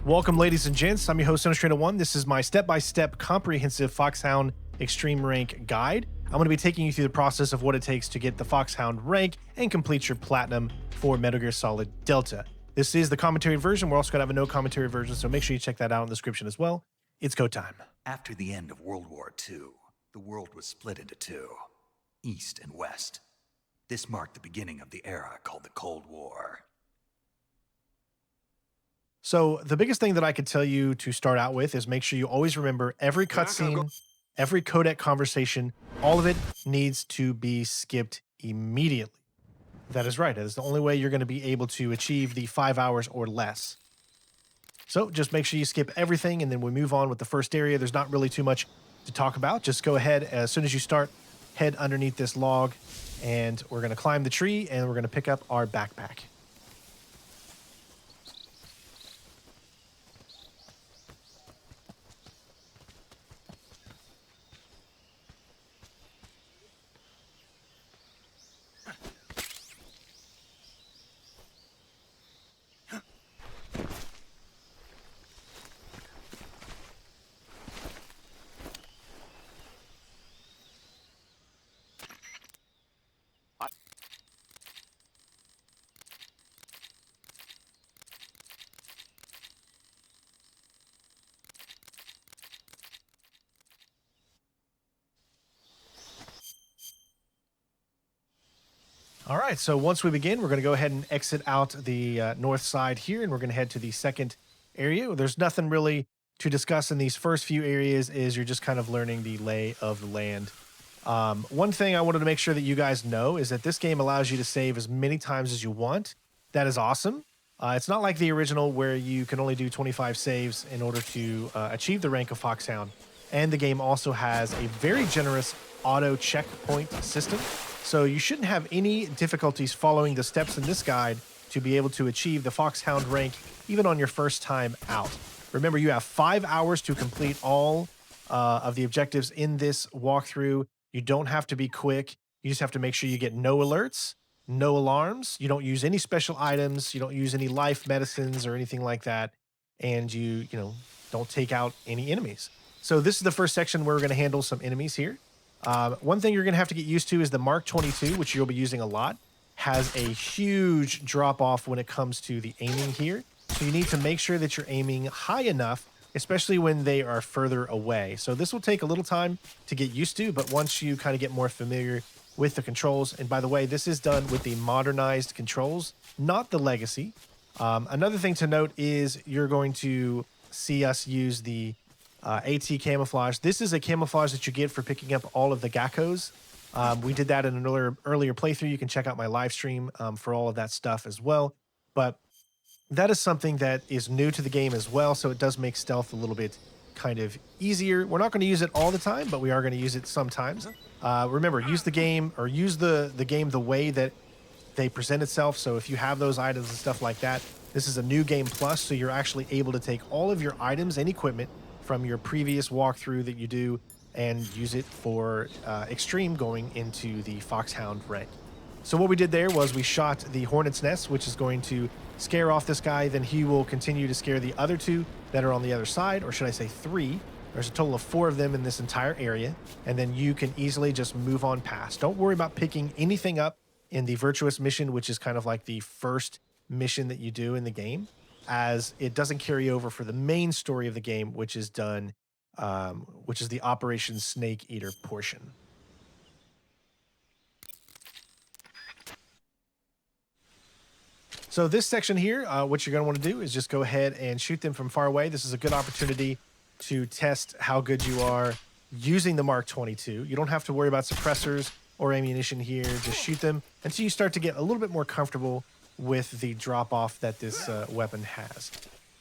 Welcome, ladies and gents. I'm your host, Trainer1. This is my step-by-step comprehensive Foxhound Extreme Rank guide. I'm going to be taking you through the process of what it takes to get the Foxhound rank and complete your platinum for Metal Gear Solid Delta. This is the commentary version. We're also going to have a no commentary version, so make sure you check that out in the description as well. It's go time. After the end of World War II, the world was split into two, East and West. This marked the beginning of the era called the Cold War. So the biggest thing that I could tell you to start out with is make sure you always remember every cutscene, every codec conversation, all of it needs to be skipped immediately. That is right. That is the only way you're going to be able to achieve the 5 hours or less. So just make sure you skip everything, and then we move on with the first area. There's not really too much to talk about. Just go ahead, as soon as you start, head underneath this log, and we're going to climb the tree, and we're going to pick up our backpack. All right, so once we begin, we're going to go ahead and exit out the north side here, and we're going to head to the second area. There's nothing really to discuss in these first few areas. You're just kind of learning the lay of the land. One thing I wanted to make sure that you guys know is that this game allows you to save as many times as you want. That is awesome. It's not like the original where you can only do 25 saves in order to achieve the rank of Foxhound. And the game also has a very generous auto checkpoint system. So you shouldn't have any difficulties following the steps in this guide to be able to achieve the Foxhound rank even on your first time out. Remember, you have 5 hours to complete all of the objectives in this walkthrough. You don't have to be quick. You just have to make sure you get no alerts, no alarms. You don't use any special items. You don't use any life medicines or anything like that. And you don't take out any enemies. So this is the first section where we're going to handle some enemies here. One thing you're going to have to get used to is the Mark 22, which you'll be using a lot, has a huge drop off when it comes to the aiming here. So you need to make sure that you're aiming high enough, especially when they are further away. So this will take a little time to get used to, but once you kind of get more familiar with the controls, and by the way, this is done with the modernized controls, not the legacy. Another thing to note is you're going to see us use the AT camouflage. This is a camouflage that you get for picking up all of the geckos. We did that in an earlier playthrough. You can check out my live stream for all of that stuff as well. But that is something that is new to the game as well, so it does make stealth a little bit kind of easier. We're not going to use it all the time, but we are going to use it sometimes. Remember, use the game the way that they present itself. So if you have those items and stuff like that, this is a new game plus, so you're actually able to take all of your items and equipment from your previous walkthrough that you do and use it for extreme going into the Foxhound rank. So what we did there was we shot the Hornet's Nest, which is going to scare off this guy. Then he will continue to scare the other two that are on the other side, or should I say 3. There's a total of 4 of them in this entire area, and then you can easily just move on past. Don't worry about picking anything up in the Virtuous mission, which is kind of like the first mission that you do in the game, as it doesn't carry over for the main story of the game, which is done, which is the Operation Snake Eater portion. So this section here, what you're going to want to do is just go ahead and shoot them from far away. This is a good opportunity to test how good you are using the Mark 22. You don't have to worry about suppressors or ammunition here. Just shoot them until you start to get a little bit more comfortable with the drop-off that this weapon has.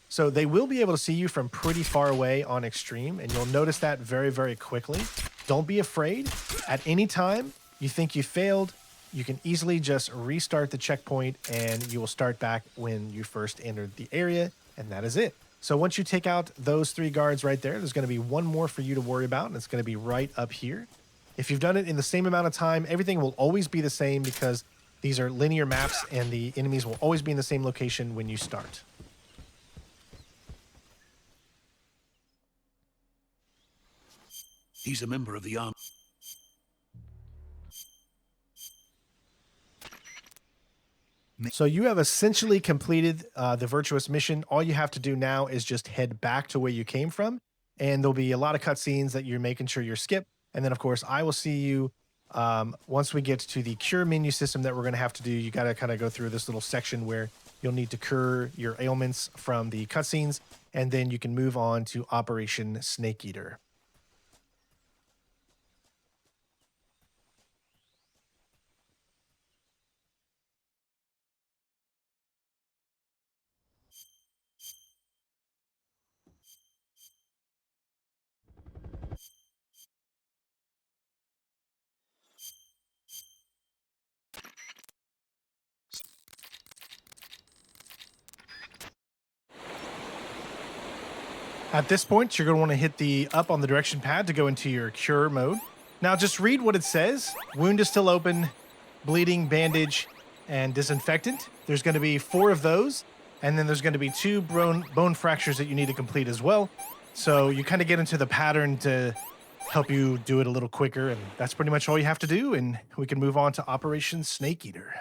So they will be able to see you from pretty far away on extreme, and you'll notice that very, very quickly. Don't be afraid. At any time you think you failed, you can easily just restart the checkpoint, and you will start back when you first entered the area, and that is it. So once you take out those 3 guards right there, there's going to be one more for you to worry about, and it's going to be right up here. If you've done it in the same amount of time, everything will always be the same because these are linear maps, and the enemies will always be in the same location when you start. He's a member of the army. So you have essentially completed the virtuous mission. All you have to do now is just head back to where you came from, and there'll be a lot of cutscenes that you're making sure you're skipped. And then, of course, I will see you once we get to the cure menu system that we're going to have to do. You got to kind of go through this little section where you'll need to cure your ailments from the cutscenes, and then you can move on to Operation Snake Eater. At this point, you're going to want to hit the up on the direction pad to go into your cure mode. Now, just read what it says. Wound is still open, bleeding, bandage, and disinfectant. There's going to be 4 of those, and then there's going to be 2 bone fractures that you need to complete as well. So you kind of get into the pattern to help you do it a little quicker, and that's pretty much all you have to do, and we can move on to Operation Snake Eater.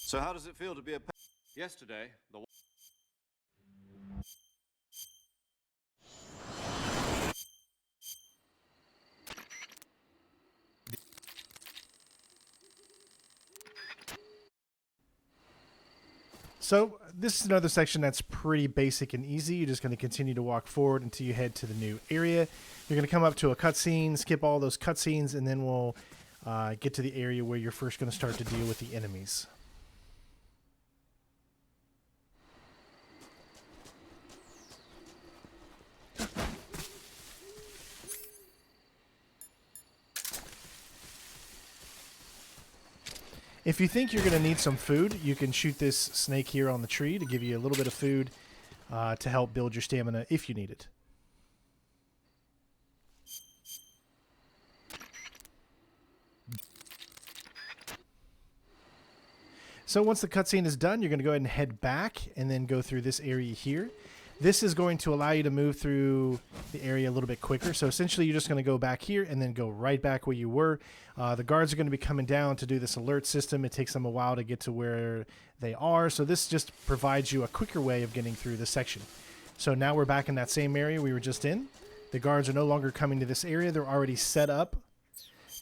So how does it feel to be a... Yesterday, the... So this is another section that's pretty basic and easy. You're just going to continue to walk forward until you head to the new area. You're going to come up to a cutscene, skip all those cutscenes, and then we'll get to the area where you're first going to start to deal with the enemies. If you think you're going to need some food, you can shoot this snake here on the tree to give you a little bit of food to help build your stamina if you need it. So once the cutscene is done, you're going to go ahead and head back and then go through this area here. This is going to allow you to move through the area a little bit quicker. So essentially, you're just going to go back here and then go right back where you were. The guards are going to be coming down to do this alert system. It takes them a while to get to where they are. So this just provides you a quicker way of getting through the section. So now we're back in that same area we were just in. The guards are no longer coming to this area. They're already set up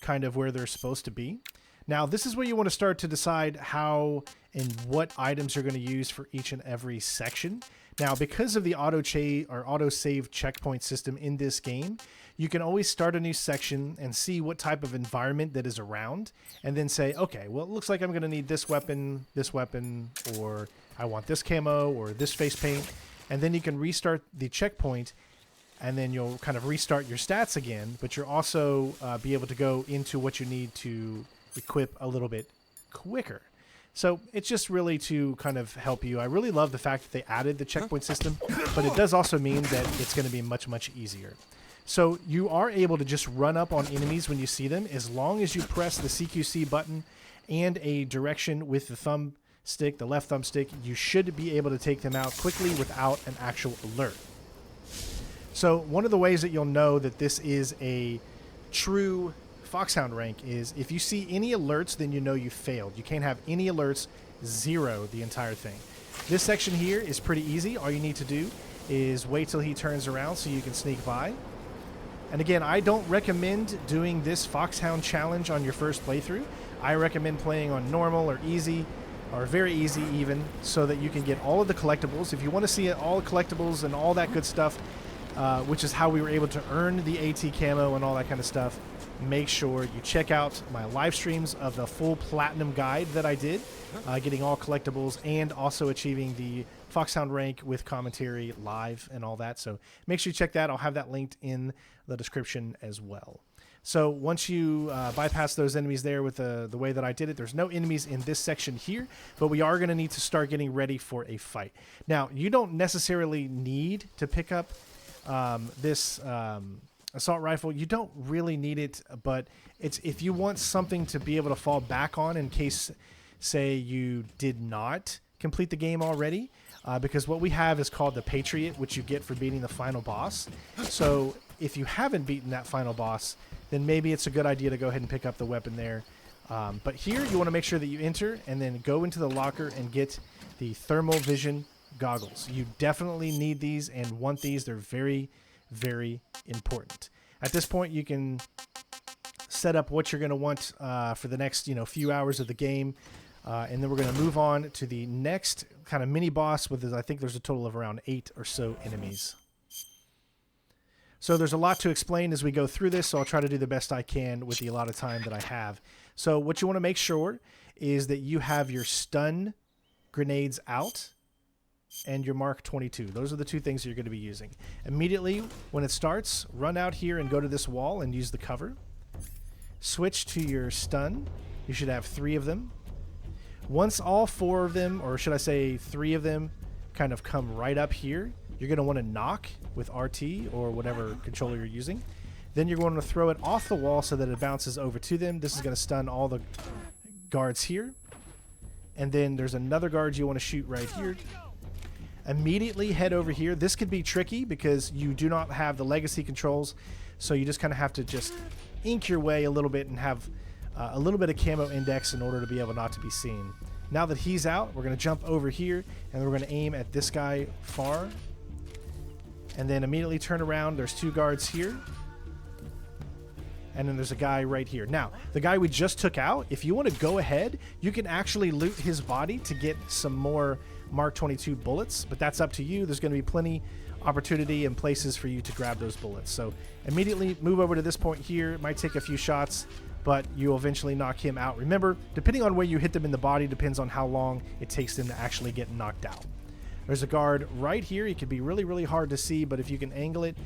kind of where they're supposed to be. Now, this is where you want to start to decide how and what items you're going to use for each and every section. Now, because of the auto-save checkpoint system in this game, you can always start a new section and see what type of environment that is around, and then say, okay, well, it looks like I'm going to need this weapon, or I want this camo, or this face paint, and then you can restart the checkpoint, and then you'll kind of restart your stats again, but you'll also be able to go into what you need to equip a little bit quicker. So it's just really to kind of help you. I really love the fact that they added the checkpoint system, but it does also mean that it's going to be much, much easier. So you are able to just run up on enemies when you see them, as long as you press the CQC button and a direction with the thumbstick, the left thumbstick. You should be able to take them out quickly without an actual alert. So one of the ways that you'll know that this is a true Foxhound rank is if you see any alerts, then you know you failed. You can't have any alerts, 0 the entire thing. This section here is pretty easy. All you need to do is wait till he turns around so you can sneak by. And again, I don't recommend doing this Foxhound challenge on your first playthrough. I recommend playing on normal or easy, or very easy even, so that you can get all of the collectibles. If you want to see all the collectibles and all that good stuff, which is how we were able to earn the AT camo and all that kind of stuff, make sure you check out my live streams of the full platinum guide that I did, getting all collectibles and also achieving the Foxhound rank with commentary live and all that. So make sure you check that. I'll have that linked in the description as well. So once you bypass those enemies there with the way that I did it, there's no enemies in this section here, but we are going to need to start getting ready for a fight. Now, you don't necessarily need to pick up this assault rifle. You don't really need it, but it's if you want something to be able to fall back on in case, say, you did not complete the game already. Because what we have is called the Patriot, which you get for beating the final boss. So if you haven't beaten that final boss, then maybe it's a good idea to go ahead and pick up the weapon there. But here you want to make sure that you enter and then go into the locker and get the thermal vision goggles. You definitely need these and want these. They're very, very important. At this point, you can set up what you're going to want for the next few hours of the game. And then we're going to move on to the next kind of mini boss with, I think there's a total of around 8 or so enemies. So there's a lot to explain as we go through this, so I'll try to do the best I can with the allotted time that I have. So what you want to make sure is that you have your stun grenades out and your Mark 22. Those are the two things you're going to be using. Immediately when it starts, run out here and go to this wall and use the cover. Switch to your stun. You should have 3 of them. Once all 4 of them, or should I say 3 of them, kind of come right up here, you're going to want to knock with RT or whatever controller you're using. Then you're going to throw it off the wall so that it bounces over to them. This is going to stun all the guards here. And then there's another guard you want to shoot right here. Immediately head over here. This could be tricky because you do not have the legacy controls, so you just kind of have to just ink your way a little bit and have a little bit of camo index in order to be able not to be seen. Now that he's out, we're going to jump over here and we're going to aim at this guy far. And then immediately turn around. There's 2 guards here. And then there's a guy right here. Now, the guy we just took out, if you want to go ahead, you can actually loot his body to get some more Mark 22 bullets, but that's up to you. There's going to be plenty opportunity and places for you to grab those bullets. So immediately move over to this point here. It might take a few shots, but you'll eventually knock him out. Remember, depending on where you hit them in the body depends on how long it takes them to actually get knocked out. There's a guard right here. He can be really, really hard to see, but if you can angle it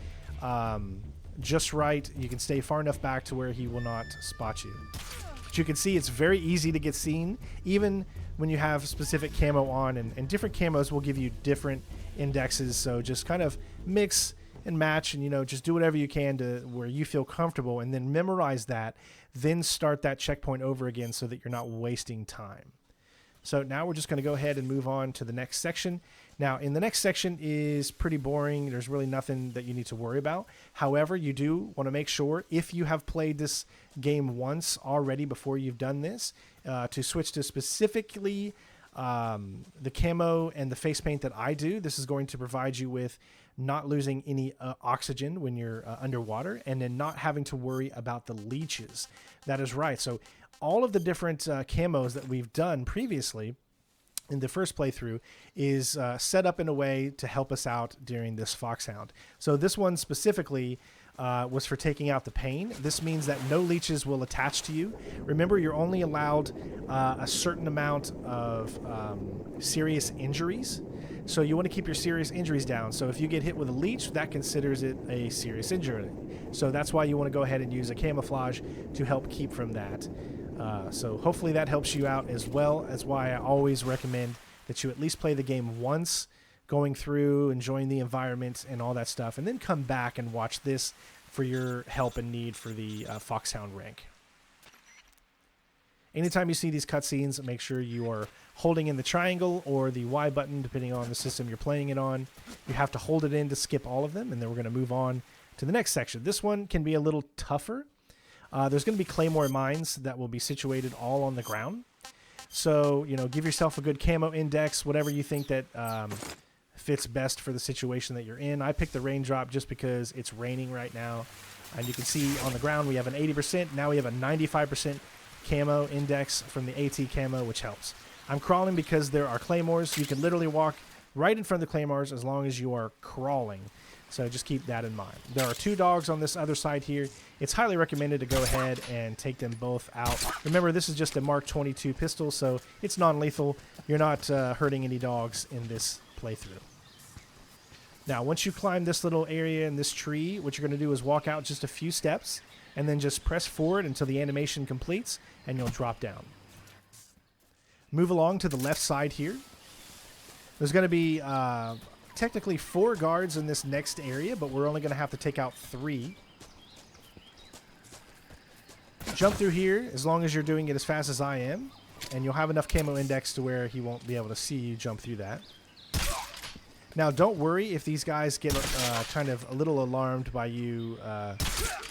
just right, you can stay far enough back to where he will not spot you. But you can see it's very easy to get seen, even when you have specific camo on, and different camos will give you different indexes. So just kind of mix and match and, just do whatever you can to where you feel comfortable, and then memorize that, then start that checkpoint over again so that you're not wasting time. So now we're just going to go ahead and move on to the next section. Now, in the next section is pretty boring. There's really nothing that you need to worry about. However, you do want to make sure, if you have played this game once already before you've done this, to switch to specifically the camo and the face paint that I do. This is going to provide you with not losing any oxygen when you're underwater, and then not having to worry about the leeches. That is right. So all of the different camos that we've done previously in the first playthrough is set up in a way to help us out during this Foxhound. So this one specifically was for taking out the pain. This means that no leeches will attach to you. Remember, you're only allowed a certain amount of serious injuries. So you want to keep your serious injuries down. So if you get hit with a leech, that considers it a serious injury. So that's why you want to go ahead and use a camouflage to help keep from that. So hopefully that helps you out as well. As why I always recommend that you at least play the game once, going through, enjoying the environment and all that stuff, and then come back and watch this for your help and need for the Foxhound rank. Anytime you see these cutscenes, make sure you are holding in the triangle or the Y button, depending on the system you're playing it on. You have to hold it in to skip all of them, and then we're going to move on to the next section. This one can be a little tougher. There's going to be claymore mines that will be situated all on the ground. So, give yourself a good camo index, whatever you think that fits best for the situation that you're in. I picked the raindrop just because it's raining right now. And you can see on the ground we have an 80%. Now we have a 95% camo index from the AT camo, which helps. I'm crawling because there are claymores. You can literally walk right in front of the claymores as long as you are crawling. So just keep that in mind. There are 2 dogs on this other side here. It's highly recommended to go ahead and take them both out. Remember, this is just a Mark 22 pistol, so it's non-lethal. You're not hurting any dogs in this playthrough. Now, once you climb this little area in this tree, what you're going to do is walk out just a few steps and then just press forward until the animation completes, and you'll drop down. Move along to the left side here. There's going to be technically 4 guards in this next area, but we're only going to have to take out 3. jump through here as long as you're doing it as fast as I am, and you'll have enough camo index to where he won't be able to see you jump through that. Now, don't worry if these guys get kind of a little alarmed by you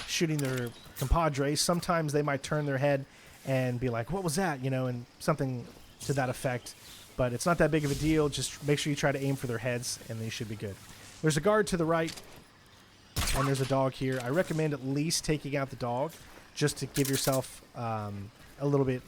shooting their compadres. Sometimes they might turn their head and be like, what was that? You know, and something to that effect. But it's not that big of a deal. Just make sure you try to aim for their heads, and they should be good. There's a guard to the right, and there's a dog here. I recommend at least taking out the dog just to give yourself a little bit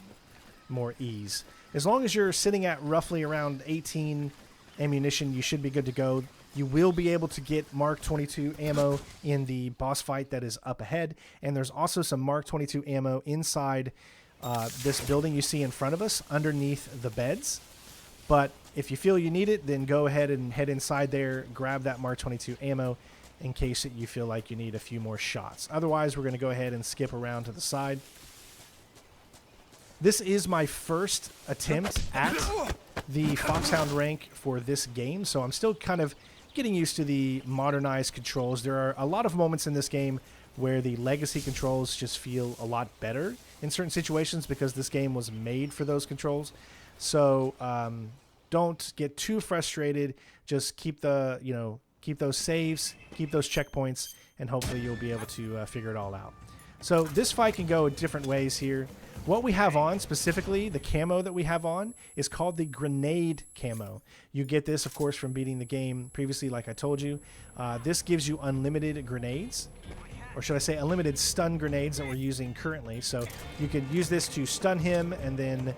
more ease. As long as you're sitting at roughly around 18 ammunition, you should be good to go. You will be able to get Mark 22 ammo in the boss fight that is up ahead, and there's also some Mark 22 ammo inside this building you see in front of us underneath the beds. But if you feel you need it, then go ahead and head inside there, grab that Mark 22 ammo in case that you feel like you need a few more shots. Otherwise, we're going to go ahead and skip around to the side. This is my first attempt at the Foxhound rank for this game, so I'm still kind of getting used to the modernized controls. There are a lot of moments in this game where the legacy controls just feel a lot better in certain situations because this game was made for those controls. So don't get too frustrated. Just keep the, keep those saves, keep those checkpoints, and hopefully you'll be able to figure it all out. So this fight can go different ways here. What we have on, specifically the camo that we have on, is called the grenade camo. You get this, of course, from beating the game previously, like I told you. This gives you unlimited grenades, or should I say unlimited stun grenades that we're using currently. So you can use this to stun him, and then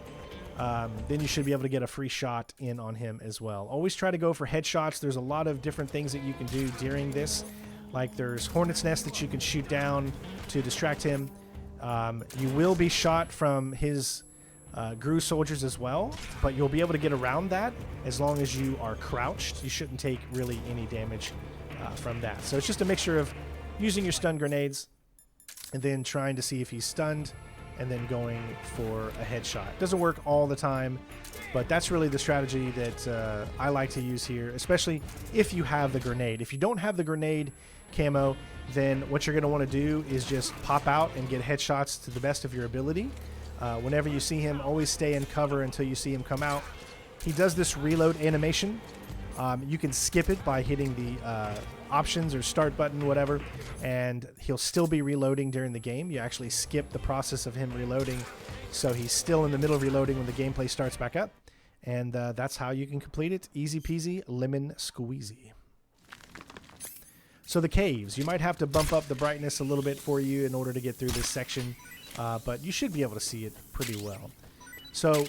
you should be able to get a free shot in on him as well. Always try to go for headshots. There's a lot of different things that you can do during this. Like there's Hornet's Nest that you can shoot down to distract him. You will be shot from his GRU soldiers as well, but you'll be able to get around that as long as you are crouched. You shouldn't take really any damage from that. So it's just a mixture of using your stun grenades and then trying to see if he's stunned and then going for a headshot. It doesn't work all the time, but that's really the strategy that I like to use here, especially if you have the grenade. If you don't have the grenade camo, then what you're going to want to do is just pop out and get headshots to the best of your ability. Whenever you see him, always stay in cover until you see him come out. He does this reload animation. You can skip it by hitting the options or start button, whatever, and he'll still be reloading during the game. You actually skip the process of him reloading, so he's still in the middle of reloading when the gameplay starts back up, and that's how you can complete it. Easy peasy, lemon squeezy. So the caves, you might have to bump up the brightness a little bit for you in order to get through this section, but you should be able to see it pretty well. So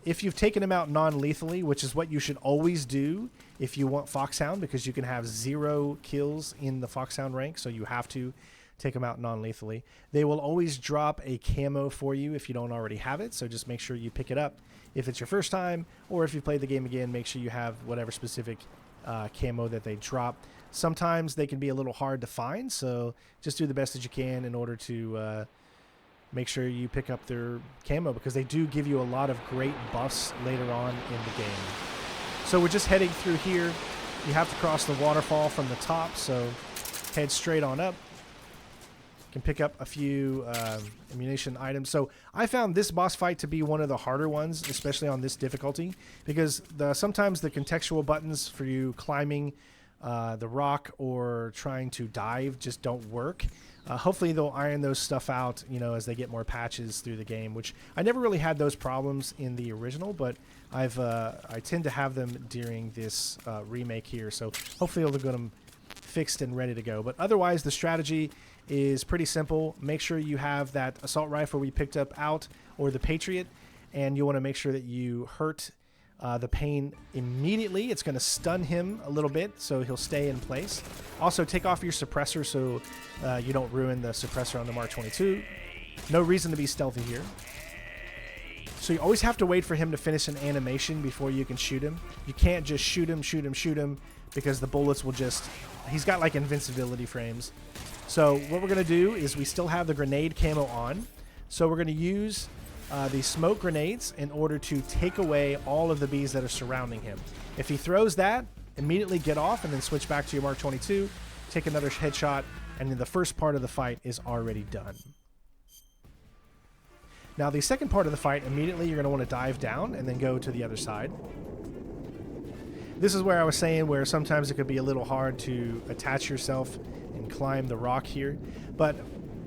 if you've taken him out non-lethally, which is what you should always do if you want Foxhound, because you can have 0 kills in the Foxhound rank, so you have to take them out non-lethally. They will always drop a camo for you if you don't already have it, so just make sure you pick it up if it's your first time, or if you played the game again, make sure you have whatever specific camo that they drop. Sometimes they can be a little hard to find, so just do the best that you can in order to make sure you pick up their camo, because they do give you a lot of great buffs later on in the game. So we're just heading through here. You have to cross the waterfall from the top, so head straight on up. You can pick up a few ammunition items. So I found this boss fight to be one of the harder ones, especially on this difficulty, because sometimes the contextual buttons for you climbing the rock or trying to dive just don't work. Hopefully they'll iron those stuff out, as they get more patches through the game, which I never really had those problems in the original, but I tend to have them during this remake here. So hopefully they'll get them fixed and ready to go. But otherwise, the strategy is pretty simple. Make sure you have that assault rifle we picked up out, or the Patriot, and you want to make sure that you hurt the pain immediately. It's going to stun him a little bit, so he'll stay in place. Also, take off your suppressor so you don't ruin the suppressor on the Mark 22. No reason to be stealthy here. So you always have to wait for him to finish an animation before you can shoot him. You can't just shoot him, because the bullets will just... He's got like invincibility frames. So what we're going to do is we still have the grenade camo on. So we're going to use the smoke grenades in order to take away all of the bees that are surrounding him. If he throws that, immediately get off and then switch back to your Mark 22, take another headshot, and then the first part of the fight is already done. Now, the second part of the fight, immediately you're going to want to dive down and then go to the other side. This is where I was saying where sometimes it could be a little hard to attach yourself and climb the rock here. But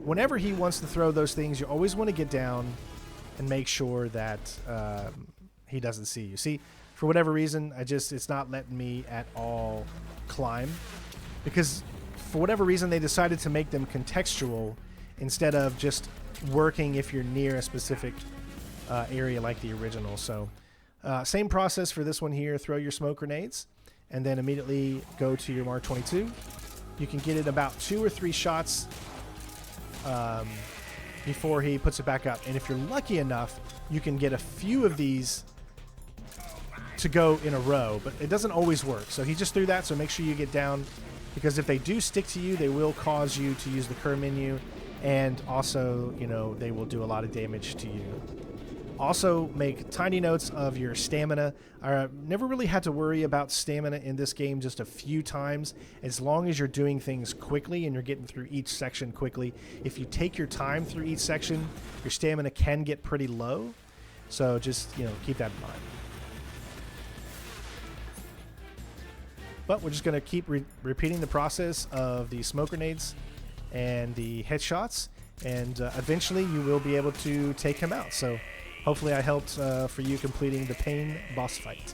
whenever he wants to throw those things, you always want to get down and make sure that he doesn't see you. See, for whatever reason, it's not letting me at all climb, because for whatever reason they decided to make them contextual instead of just working if you're near a specific area like the original. So same process for this one here. Throw your smoke grenades and then immediately go to your Mark 22. You can get it about 2 or 3 shots before he puts it back up. And if you're lucky enough, you can get a few of these to go in a row, but it doesn't always work. So he just threw that, so make sure you get down, because if they do stick to you, they will cause you to use the cur menu, and also, you know, they will do a lot of damage to you. Also, make tiny notes of your stamina. I never really had to worry about stamina in this game, just a few times. As long as you're doing things quickly and you're getting through each section quickly. If you take your time through each section, your stamina can get pretty low. So just, you know, keep that in mind. But we're just going to keep repeating the process of the smoke grenades and the headshots, and eventually you will be able to take him out. So hopefully I helped for you completing the Pain boss fight.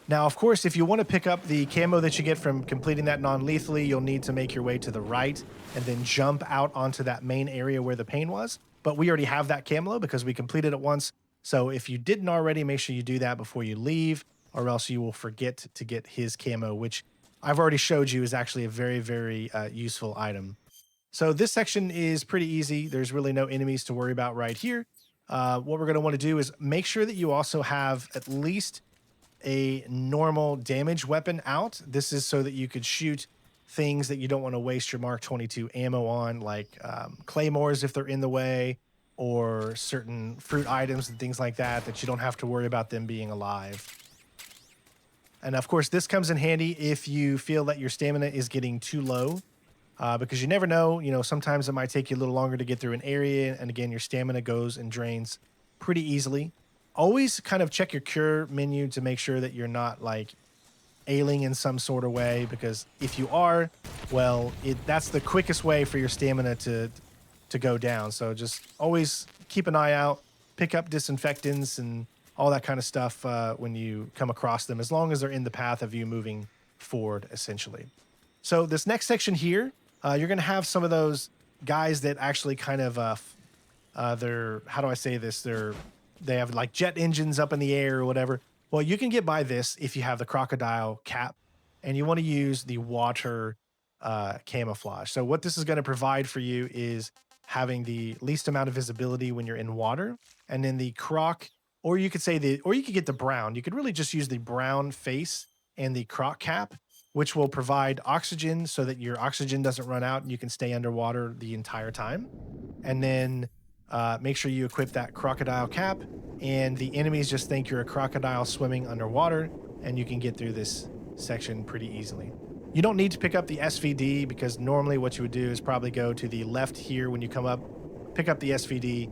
Now, of course, if you want to pick up the camo that you get from completing that non-lethally, you'll need to make your way to the right and then jump out onto that main area where the pain was. But we already have that camo because we completed it once. So if you didn't already, make sure you do that before you leave, or else you will forget to get his camo, which I've already showed you is actually a very, very useful item. So this section is pretty easy. There's really no enemies to worry about right here. What we're going to want to do is make sure that you also have at least a normal damage weapon out. This is so that you could shoot things that you don't want to waste your Mark 22 ammo on, like claymores if they're in the way, or certain fruit items and things like that, that you don't have to worry about them being alive. And of course, this comes in handy if you feel that your stamina is getting too low, because you never know, sometimes it might take you a little longer to get through an area. And again, your stamina goes and drains pretty easily. Always kind of check your cure menu to make sure that you're not like ailing in some sort of way, because if you are, well, that's the quickest way for your stamina to go down. So just always keep an eye out, pick up disinfectants and all that kind of stuff when you come across them, as long as they're in the path of you moving forward, essentially. So this next section here, you're going to have some of those guys that actually kind of, they're, how do I say this? They have like jet engines up in the air or whatever. Well, you can get by this if you have the crocodile cap, and you want to use the water camouflage. So what this is going to provide for you is having the least amount of visibility when you're in water, and then the croc, or you could get the brown. You could really just use the brown face and the croc cap, which will provide oxygen so that your oxygen doesn't run out and you can stay underwater the entire time. And then make sure you equip that crocodile cap, and the enemies just think you're a crocodile swimming underwater, and you can get through this section pretty easily. You don't need to pick up the SVD, because normally what you would do is probably go to the left here when you come up, pick up the SVD,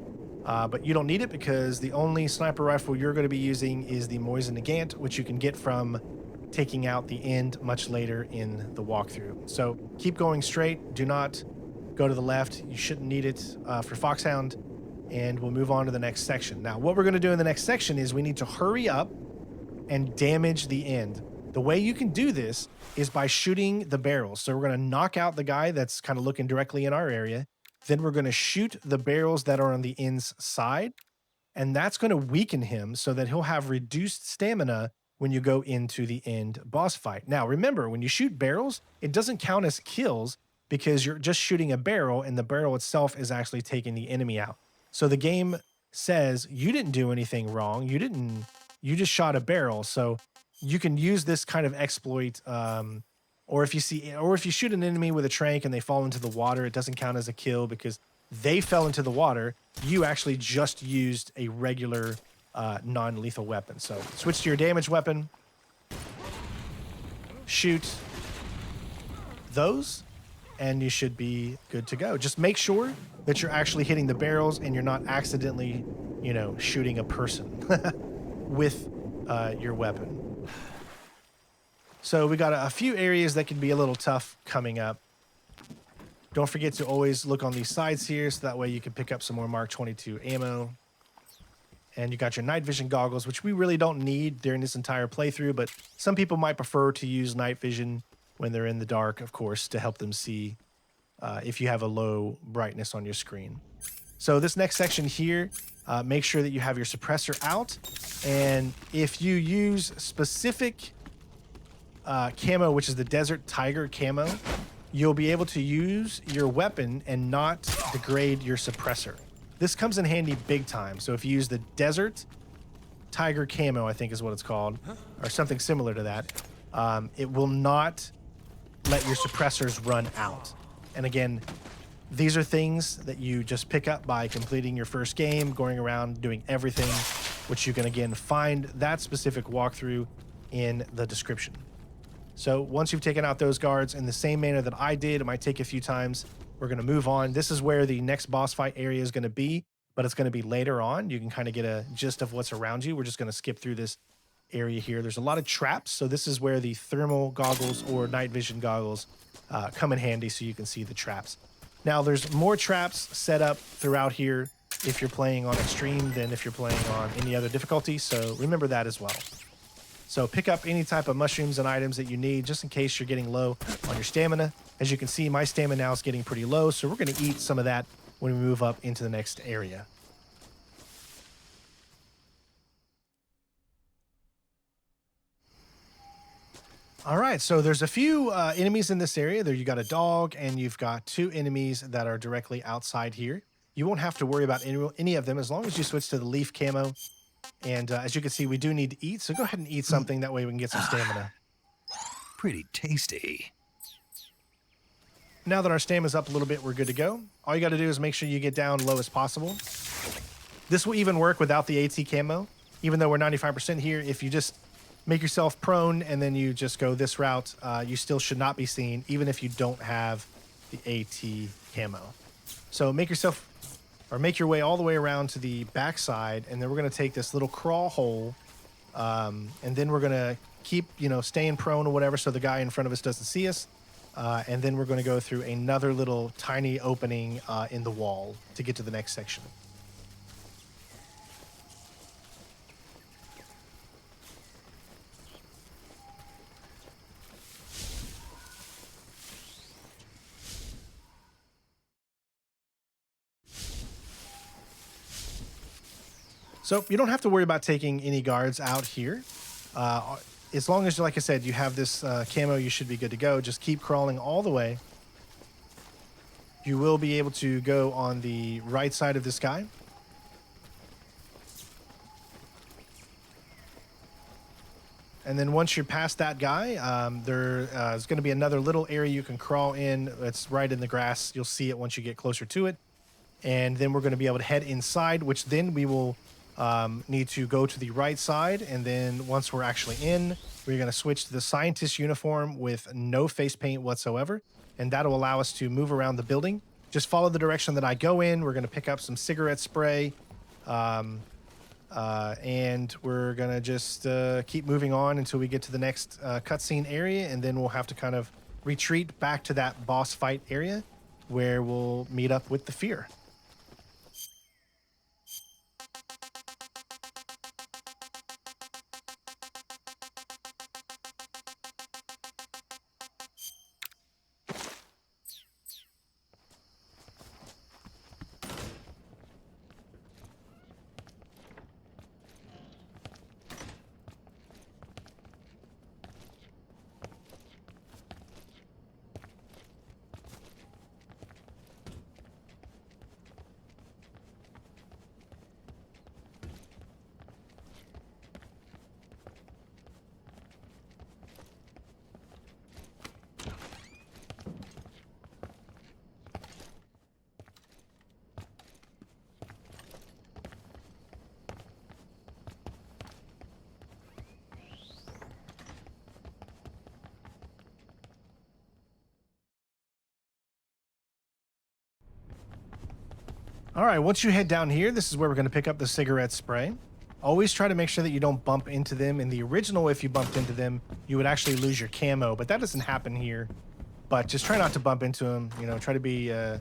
but you don't need it because the only sniper rifle you're going to be using is the Mosin Nagant, which you can get from taking out the end much later in the walkthrough. So keep going straight. Do not go to the left. You shouldn't need it for Foxhound. And we'll move on to the next section. Now, what we're going to do in the next section is we need to hurry up and damage the end. The way you can do this is by shooting the barrels. So we're going to knock out the guy that's kind of looking directly in our area. Then we're going to shoot the barrels that are on the end's side. And that's going to weaken him so that he'll have reduced stamina when you go into the end boss fight. Now, remember, when you shoot barrels, it doesn't count as kills because you're just shooting a barrel and the barrel itself is actually taking the enemy out. So the game says you didn't do anything wrong. You just shot a barrel. So you can use this kind of exploit. Or if you shoot an enemy with a trank and they fall into the water, it doesn't count as a kill because they fell into the water. You actually just used a regular non-lethal weapon. So switch to your damage weapon, shoot those, and you should be good to go. Just make sure that you're actually hitting the barrels and you're not accidentally, shooting a person with your weapon. So we got a few areas that can be a little tough coming up. Don't forget to always look on these sides here so that way you can pick up some more Mark 22 ammo. And you got your night vision goggles, which we really don't need during this entire playthrough, but some people might prefer to use night vision when they're in the dark, of course, to help them see if you have a low brightness on your screen. So this next section here, make sure that you have your suppressor out. And if you use specific camo, which is the Desert Tiger camo, you'll be able to use your weapon and not degrade your suppressor. This comes in handy big time. So if you use the Desert Tiger camo, I think is what it's called, or something similar to that, it will not let your suppressors run out. And again, these are things that you just pick up by completing your first game, going around doing everything, which you can again find that specific walkthrough in the description. So once you've taken out those guards in the same manner that I did, it might take a few times, we're going to move on. This is where the next boss fight area is going to be, but it's going to be later on. You can kind of get a gist of what's around you. We're just going to skip through this area here. There's a lot of traps, so this is where the thermal goggles or night vision goggles come in handy so you can see the traps. Now, there's more traps set up throughout here if you're playing on extreme than if you're playing on any other difficulty, so remember that as well. So pick up any type of mushrooms and items that you need just in case you're getting low on your stamina. As you can see, my stamina now is getting pretty low, so we're going to eat some of that when we move up into the next area. All right, so there's a few enemies in this area. There you got a dog, and you've got 2 enemies that are directly outside here. You won't have to worry about any of them as long as you switch to the leaf camo. And as you can see, we do need to eat, so go ahead and eat something. That way we can get some stamina. Pretty tasty. Now that our stamina's up a little bit, we're good to go. All you got to do is make sure you get down low as possible. This will even work without the AT camo. Even though we're 95% here, if you just make yourself prone and then you just go this route, you still should not be seen, even if you don't have the AT camo. So make your way all the way around to the backside, and then we're going to take this little crawl hole, and then we're going to keep, staying prone or whatever so the guy in front of us doesn't see us. And then we're going to go through another little tiny opening in the wall to get to the next section. So you don't have to worry about taking any guards out here. As long as, like I said, you have this camo, you should be good to go. Just keep crawling all the way. You will be able to go on the right side of this guy. And then once you're past that guy, there is going to be another little area you can crawl in. It's right in the grass. You'll see it once you get closer to it. And then we're going to be able to head inside, which then we will need to go to the right side. And then once we're actually in, we're going to switch to the scientist uniform with no face paint whatsoever. And that'll allow us to move around the building. Just follow the direction that I go in. We're going to pick up some cigarette spray. And we're going to just keep moving on until we get to the next cutscene area. And then we'll have to kind of retreat back to that boss fight area. where we'll meet up with the fear. All right, once you head down here, this is where we're going to pick up the cigarette spray. Always try to make sure that you don't bump into them. In the original, if you bumped into them, you would actually lose your camo, but that doesn't happen here. But just try not to bump into them. You know, try to be I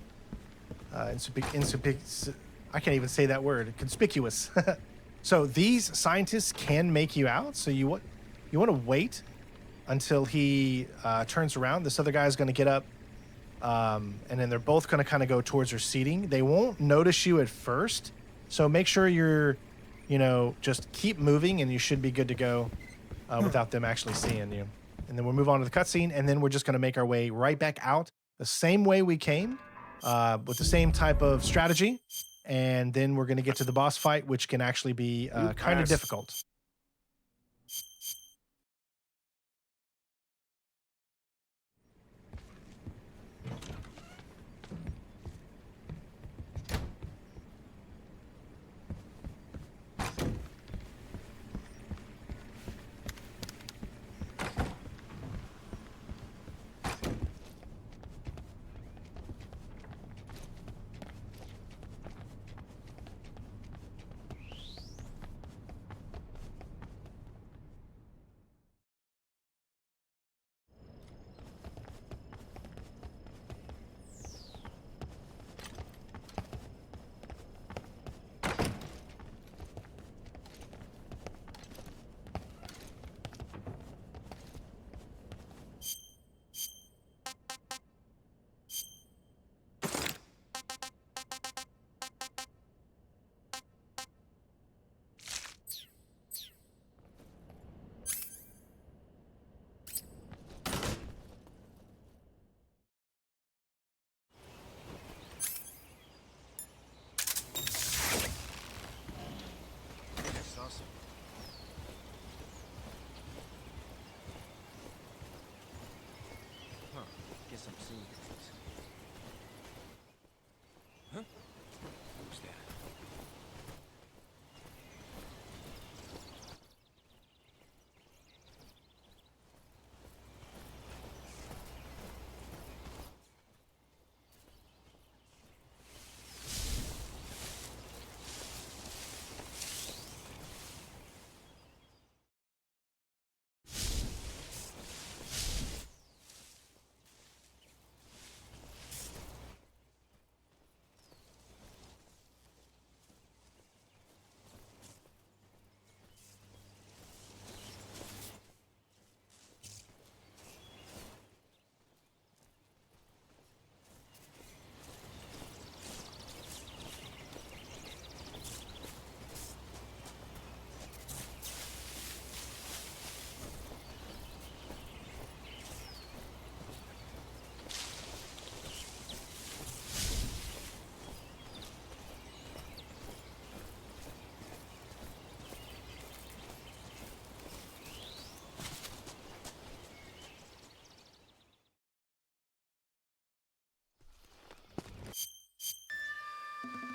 can't even say that word, conspicuous. So these scientists can make you out. So you want to wait until he turns around. This other guy is going to get up. And then they're both going to kind of go towards your seating. They won't notice you at first. So make sure you're, just keep moving and you should be good to go without them actually seeing you. And then we'll move on to the cutscene. And then we're just going to make our way right back out the same way we came with the same type of strategy. And then we're going to get to the boss fight, which can actually be kind of difficult. Guess I'm seeing things. Huh? Who's that?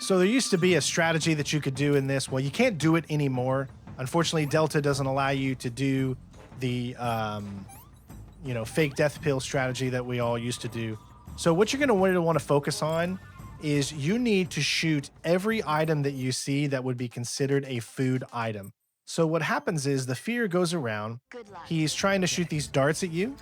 So there used to be a strategy that you could do in this. Well, you can't do it anymore. Unfortunately, Delta doesn't allow you to do the, fake death pill strategy that we all used to do. So what you're going to want to focus on is you need to shoot every item that you see that would be considered a food item. So what happens is the fear goes around. He's trying to shoot these darts at you.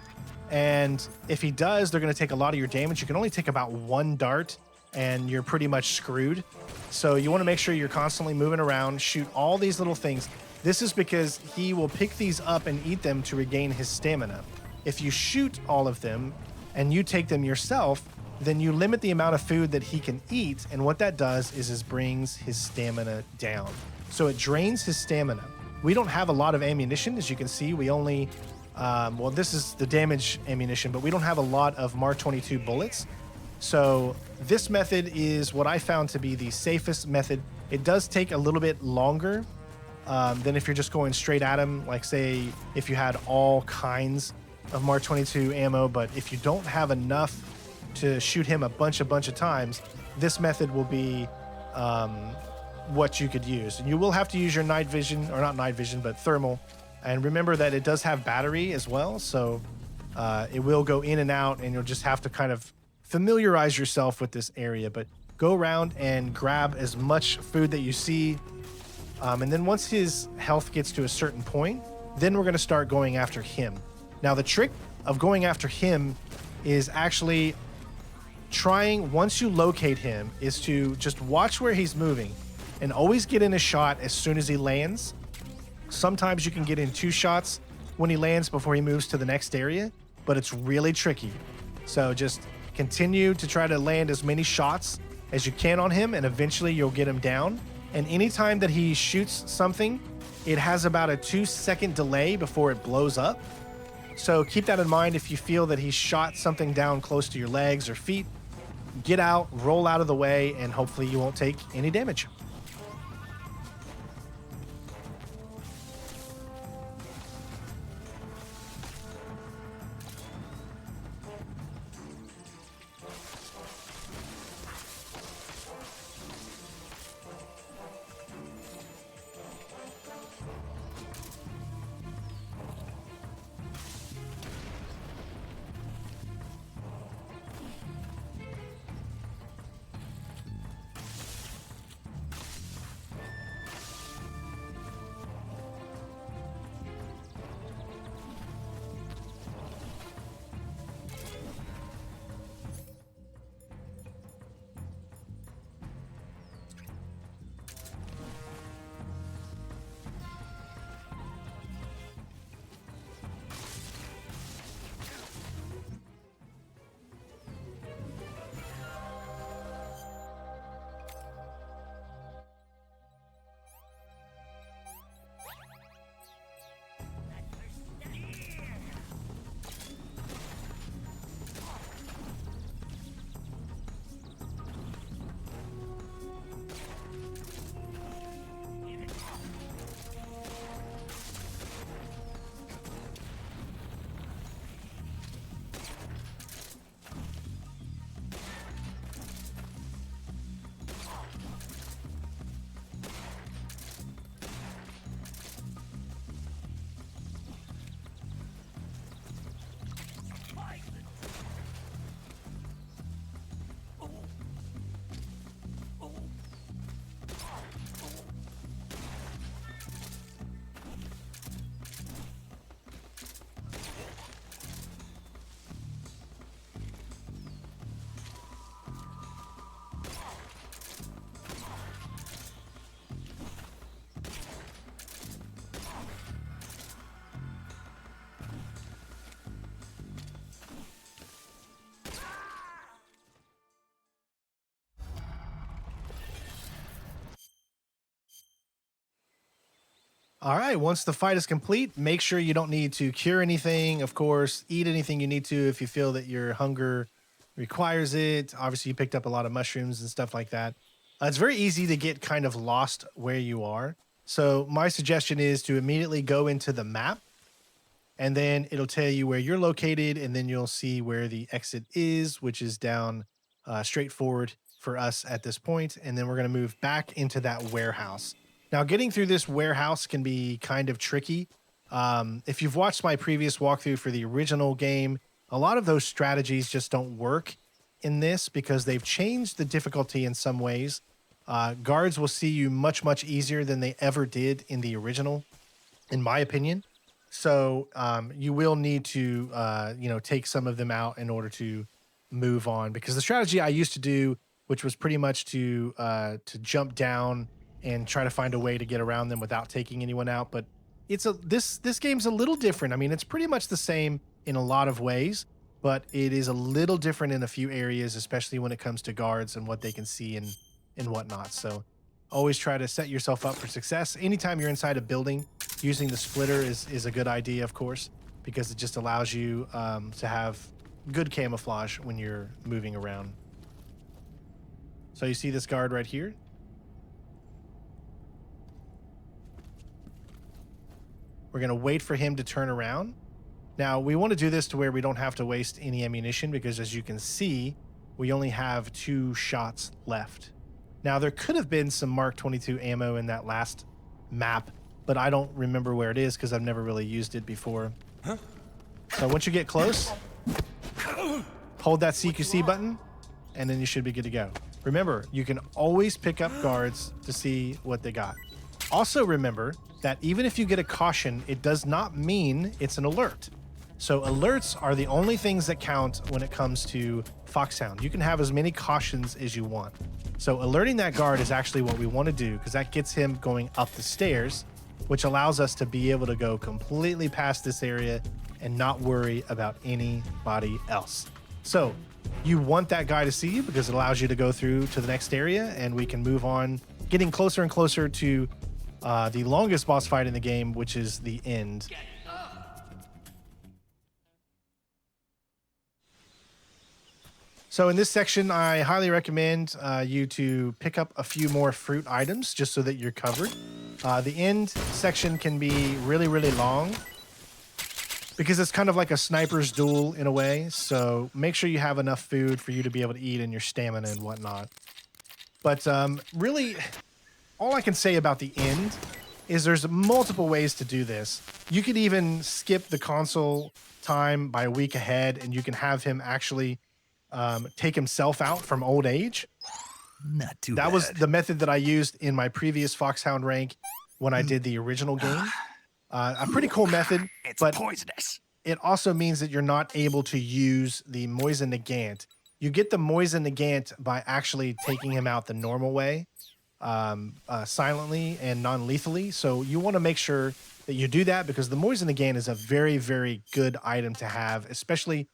And if he does, they're going to take a lot of your damage. You can only take about one dart and you're pretty much screwed. So you want to make sure you're constantly moving around, shoot all these little things. This is because he will pick these up and eat them to regain his stamina. If you shoot all of them and you take them yourself, then you limit the amount of food that he can eat. And what that does is brings his stamina down. So it drains his stamina. We don't have a lot of ammunition. As you can see, we only, well, this is the damage ammunition, but we don't have a lot of Mark 22 bullets. So this method is what I found to be the safest method. It does take a little bit longer than if you're just going straight at him. Like say, if you had all kinds of Mark 22 ammo, but if you don't have enough to shoot him a bunch of times, this method will be what you could use. And you will have to use your night vision, or not night vision, but thermal. And remember that it does have battery as well. So it will go in and out, and you'll just have to kind of familiarize yourself with this area. But go around and grab as much food that you see. And then once his health gets to a certain point, then we're going to start going after him. Now, the trick of going after him is actually trying, once you locate him, is to just watch where he's moving and always get in a shot as soon as he lands. Sometimes you can get in 2 shots when he lands before he moves to the next area, but it's really tricky. So just continue to try to land as many shots as you can on him, and eventually you'll get him down. And anytime that he shoots something, it has about a 2-second delay before it blows up. So keep that in mind. If you feel that he shot something down close to your legs or feet, get out, roll out of the way, and hopefully you won't take any damage. All right, once the fight is complete, make sure you don't need to cure anything. Of course, eat anything you need to if you feel that your hunger requires it. Obviously, you picked up a lot of mushrooms and stuff like that. It's very easy to get kind of lost where you are. So my suggestion is to immediately go into the map, and then it'll tell you where you're located, and then you'll see where the exit is, which is down straight forward for us at this point. And then we're going to move back into that warehouse. Now, getting through this warehouse can be kind of tricky. If you've watched my previous walkthrough for the original game, a lot of those strategies just don't work in this because they've changed the difficulty in some ways. Guards will see you much easier than they ever did in the original, in my opinion. So you will need to, take some of them out in order to move on. Because the strategy I used to do, which was pretty much to jump down and try to find a way to get around them without taking anyone out. But this game's a little different. I mean, it's pretty much the same in a lot of ways, but it is a little different in a few areas, especially when it comes to guards and what they can see and whatnot. So always try to set yourself up for success. Anytime you're inside a building, using the splitter is a good idea, of course, because it just allows you to have good camouflage when you're moving around. So you see this guard right here? We're going to wait for him to turn around. Now, we want to do this to where we don't have to waste any ammunition because, as you can see, we only have 2 shots left. Now, there could have been some Mark 22 ammo in that last map, but I don't remember where it is because I've never really used it before. So once you get close, hold that CQC button, and then you should be good to go. Remember, you can always pick up guards to see what they got. Also remember that even if you get a caution, it does not mean it's an alert. So alerts are the only things that count when it comes to Foxhound. You can have as many cautions as you want. So alerting that guard is actually what we want to do because that gets him going up the stairs, which allows us to be able to go completely past this area and not worry about anybody else. So you want that guy to see you because it allows you to go through to the next area, and we can move on, getting closer and closer to the longest boss fight in the game, which is the end. So in this section, I highly recommend you to pick up a few more fruit items just so that you're covered. The end section can be really, really long because it's kind of like a sniper's duel in a way. So make sure you have enough food for you to be able to eat and your stamina and whatnot. But really, all I can say about the end is there's multiple ways to do this. You could even skip the console time by a week ahead, and you can have him actually take himself out from old age. Not too bad. That was the method that I used in my previous Foxhound rank when I did the original game. A pretty cool method, It's but poisonous. it also means that you're not able to use the Moisen Nagant. You get the Moisen Nagant by actually taking him out the normal way, silently and non-lethally. So you want to make sure that you do that because the Moisen Nagant is a very, very good item to have, especially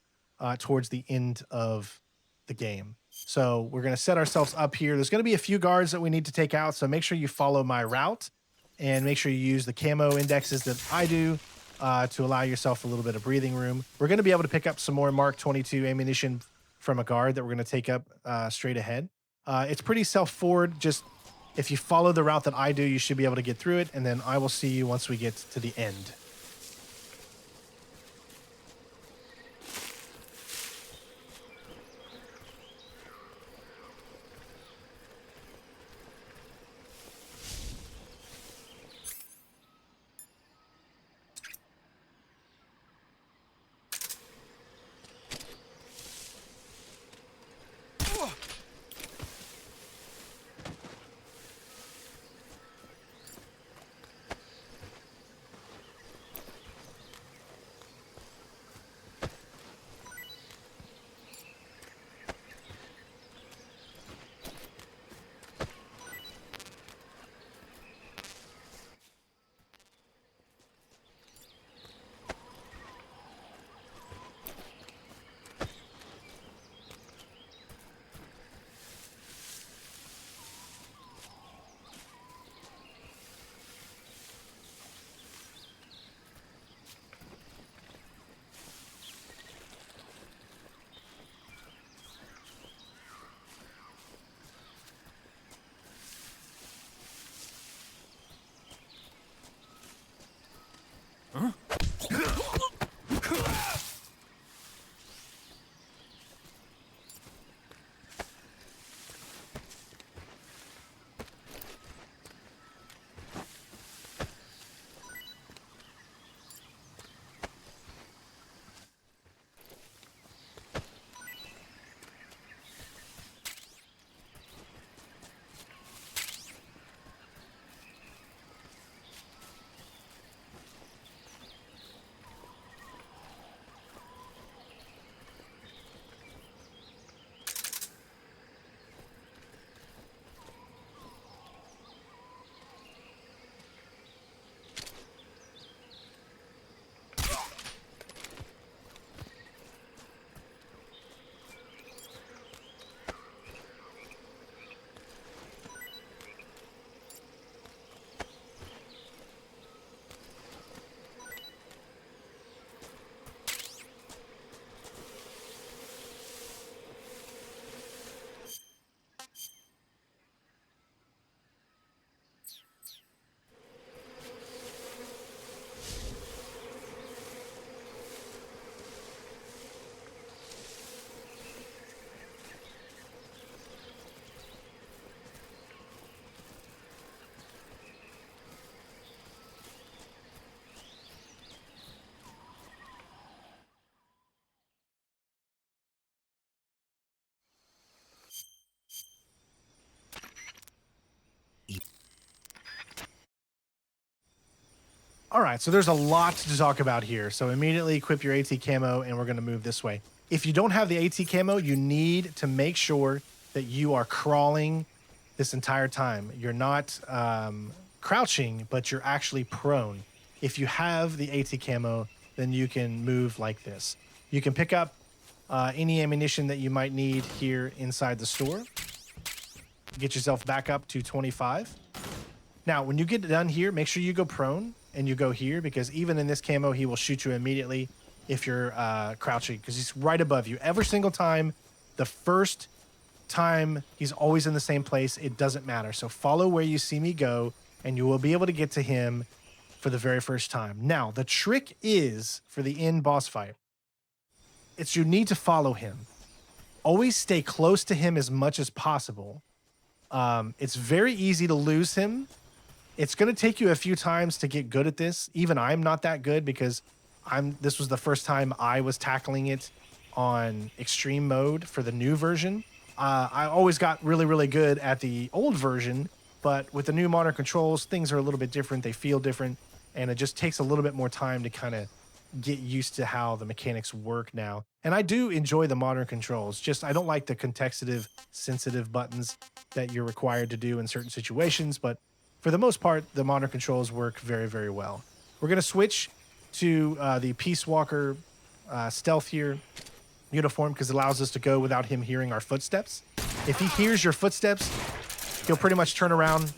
towards the end of the game. So we're going to set ourselves up here. There's going to be a few guards that we need to take out. So make sure you follow my route and make sure you use the camo indexes that I do to allow yourself a little bit of breathing room. We're going to be able to pick up some more Mark 22 ammunition from a guard that we're going to take up straight ahead. It's pretty self-forward. Just if you follow the route that I do, you should be able to get through it. And then I will see you once we get to the end. All right, so there's a lot to talk about here. So immediately equip your AT camo and we're gonna move this way. If you don't have the AT camo, you need to make sure that you are crawling this entire time. You're not crouching, but you're actually prone. If you have the AT camo, then you can move like this. You can pick up any ammunition that you might need here inside the store. Get yourself back up to 25. Now, when you get done here, make sure you go prone and you go here, because even in this camo, he will shoot you immediately if you're crouching, because he's right above you. Every single time, the first time, he's always in the same place. It doesn't matter. So follow where you see me go, and you will be able to get to him for the very first time. Now, the trick is, for the end boss fight, it's you need to follow him. Always stay close to him as much as possible. It's very easy to lose him. It's going to take you a few times to get good at this. Even I'm not that good, because this was the first time I was tackling it on extreme mode for the new version. I always got really, really good at the old version, but with the new modern controls, things are a little bit different. They feel different, and it just takes a little bit more time to kind of get used to how the mechanics work now. And I do enjoy the modern controls, just I don't like the contextive, sensitive buttons that you're required to do in certain situations, but for the most part, the modern controls work very, very well. We're going to switch to the Peace Walker stealth here uniform, because it allows us to go without him hearing our footsteps. If he hears your footsteps, he'll pretty much turn around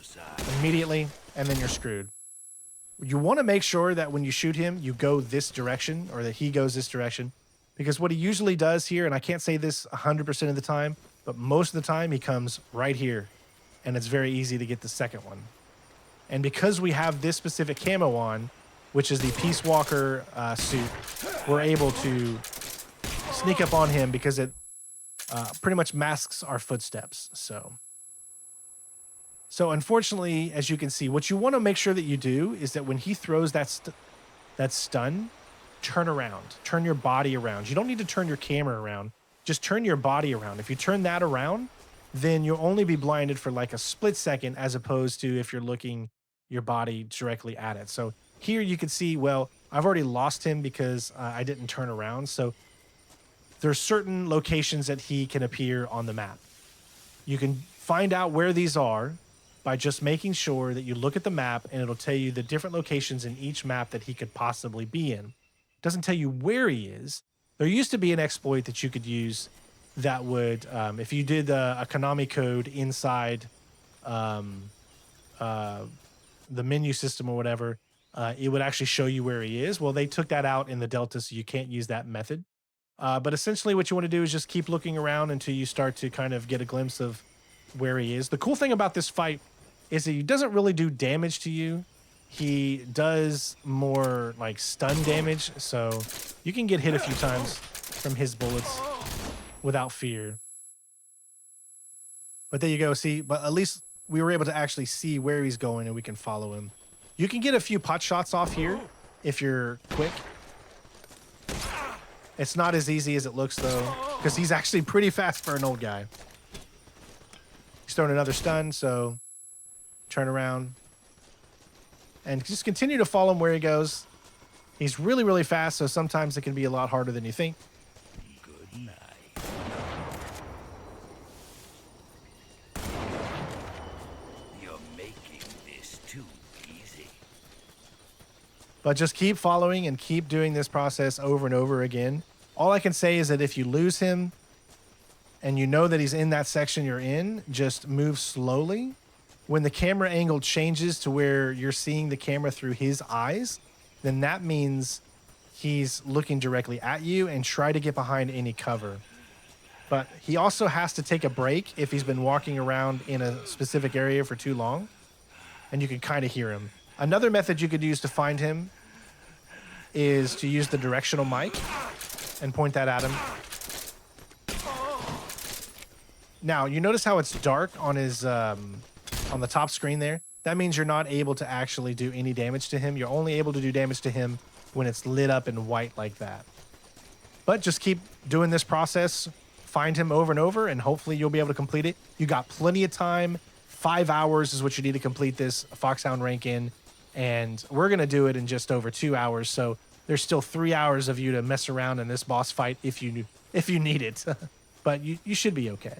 immediately, and then you're screwed. You want to make sure that when you shoot him, you go this direction, or that he goes this direction, because what he usually does here, and I can't say this 100% of the time, but most of the time he comes right here, and it's very easy to get the second one. And because we have this specific camo on, which is the Peace Walker suit, we're able to sneak up on him because it pretty much masks our footsteps. So unfortunately, as you can see, what you want to make sure that you do is that when he throws that stun, turn around, turn your body around. You don't need to turn your camera around. Just turn your body around. If you turn that around, then you'll only be blinded for like a split second, as opposed to if you're looking your body directly at it. So here you can see, well, I've already lost him because I didn't turn around. So there's certain locations that he can appear on the map. You can find out where these are by just making sure that you look at the map, and it'll tell you the different locations in each map that he could possibly be in. It doesn't tell you where he is. There used to be an exploit that you could use that would, if you did a Konami code inside the menu system or whatever, it would actually show you where he is. Well, they took that out in the Delta, so you can't use that method. But essentially what you want to do is just keep looking around until you start to kind of get a glimpse of where he is. The cool thing about this fight is that he doesn't really do damage to you. He does more like stun damage, so you can get hit a few times from his bullets without fear. But there you go. See, but at least we were able to actually see where he's going, and we can follow him. You can get a few pot shots off here if you're quick. It's not as easy as it looks, though, because he's actually pretty fast for an old guy. He's throwing another stun, so turn around. And just continue to follow him where he goes. He's really, really fast, so sometimes it can be a lot harder than you think. Good night. You're making this too easy. But just keep following and keep doing this process over and over again. All I can say is that if you lose him and you know that he's in that section you're in, just move slowly. When the camera angle changes to where you're seeing the camera through his eyes, then that means he's looking directly at you, and try to get behind any cover. But he also has to take a break if he's been walking around in a specific area for too long, and you can kind of hear him. Another method you could use to find him is to use the directional mic and point that at him. Now, you notice how it's dark on his on the top screen there? That means you're not able to actually do any damage to him. You're only able to do damage to him when it's lit up in white like that. But just keep doing this process. Find him over and over, and hopefully you'll be able to complete it. You got plenty of time. 5 hours is what you need to complete this Foxhound rank in, and we're going to do it in just over 2 hours. So there's still 3 hours of you to mess around in this boss fight if you need it. But you should be okay.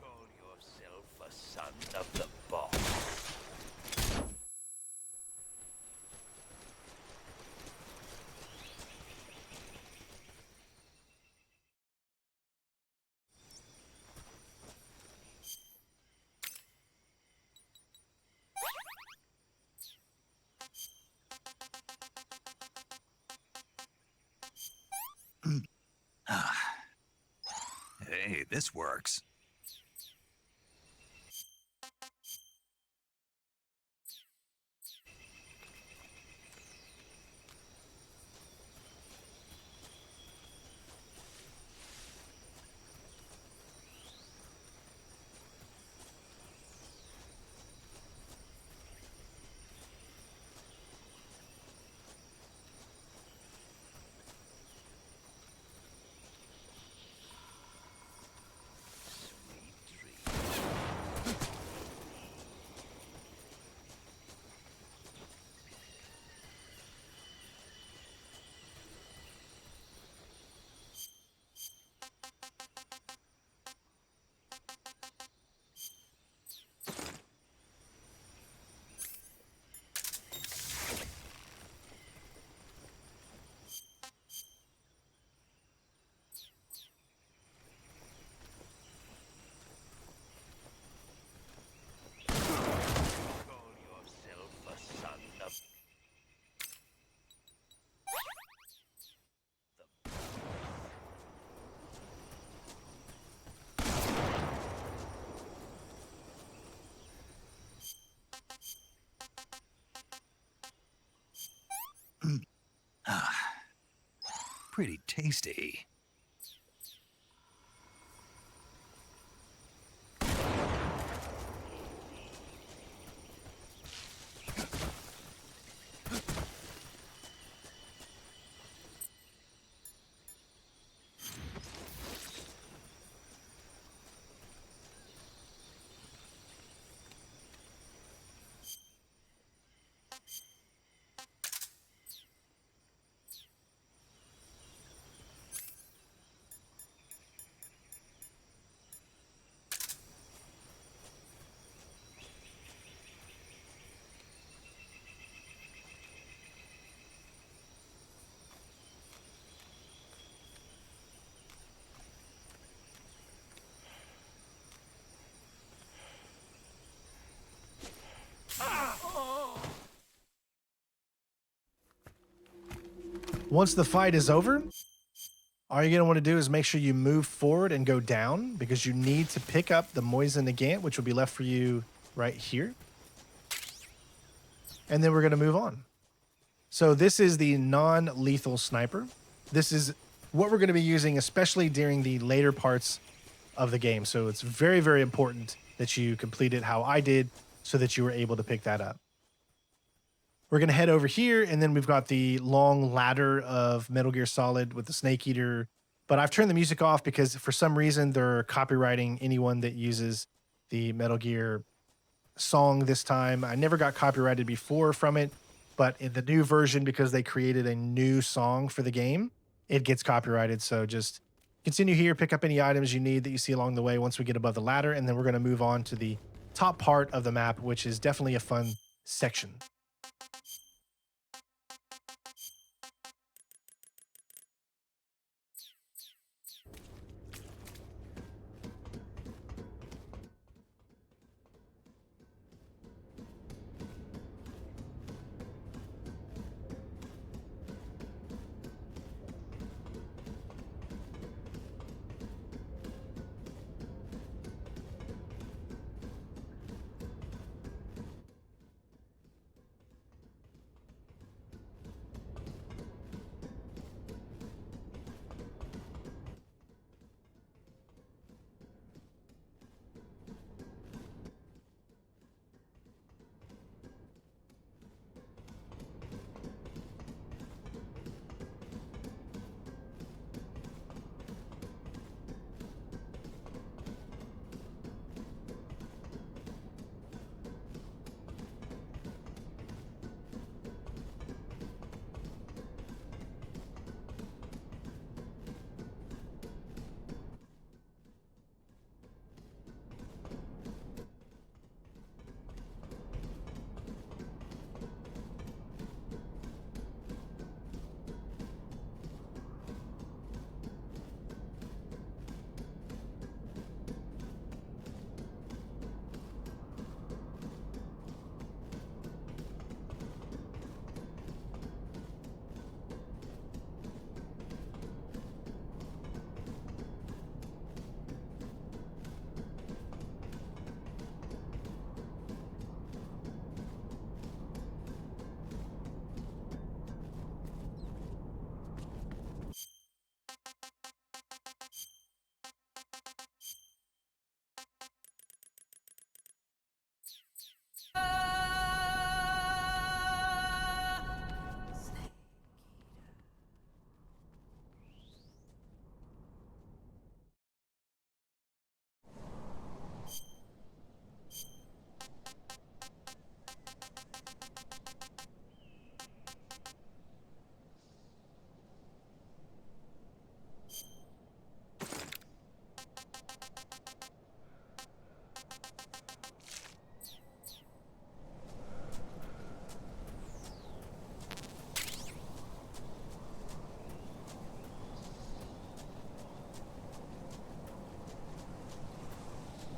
Call yourself a son of the boss. Hey, this works. Sweet dreams. Call yourself a son of the Pretty tasty. Once the fight is over, all you're going to want to do is make sure you move forward and go down because you need to pick up the Moisen Nagant, which will be left for you right here. And then we're going to move on. So this is the non-lethal sniper. This is what we're going to be using, especially during the later parts of the game. So it's very, very important that you complete it how I did so that you were able to pick that up. We're going to head over here, and then we've got the long ladder of Metal Gear Solid with the Snake Eater. But I've turned the music off because for some reason they're copywriting anyone that uses the Metal Gear song this time. I never got copyrighted before from it, but in the new version, because they created a new song for the game, it gets copyrighted. So just continue here, pick up any items you need that you see along the way once we get above the ladder, and then we're going to move on to the top part of the map, which is definitely a fun section.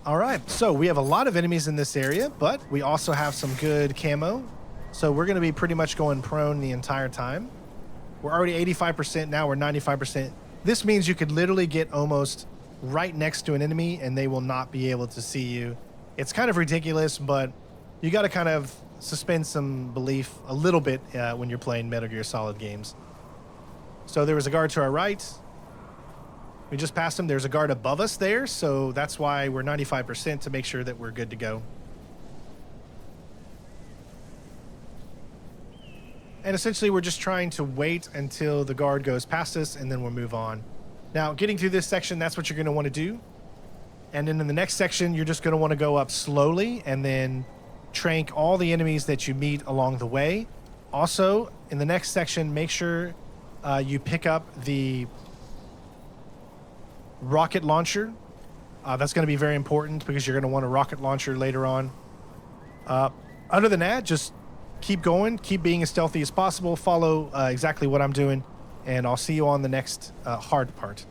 All right, so we have a lot of enemies in this area, but we also have some good camo. So we're going to be pretty much going prone the entire time. We're already 85%, now we're 95%. This means you could literally get almost right next to an enemy and they will not be able to see you. It's kind of ridiculous, but you got to kind of suspend some belief a little bit when you're playing Metal Gear Solid games. So there was a guard to our right. We just passed him. There's a guard above us there, so that's why we're 95% to make sure that we're good to go. And essentially, we're just trying to wait until the guard goes past us, and then we'll move on. Now, getting through this section, that's what you're going to want to do. And then in the next section, you're just going to want to go up slowly and then trank all the enemies that you meet along the way. Also, in the next section, make sure you pick up the rocket launcher. That's going to be very important because you're going to want a rocket launcher later on. Other than that, just keep going, keep being as stealthy as possible, follow exactly what I'm doing, and I'll see you on the next hard part.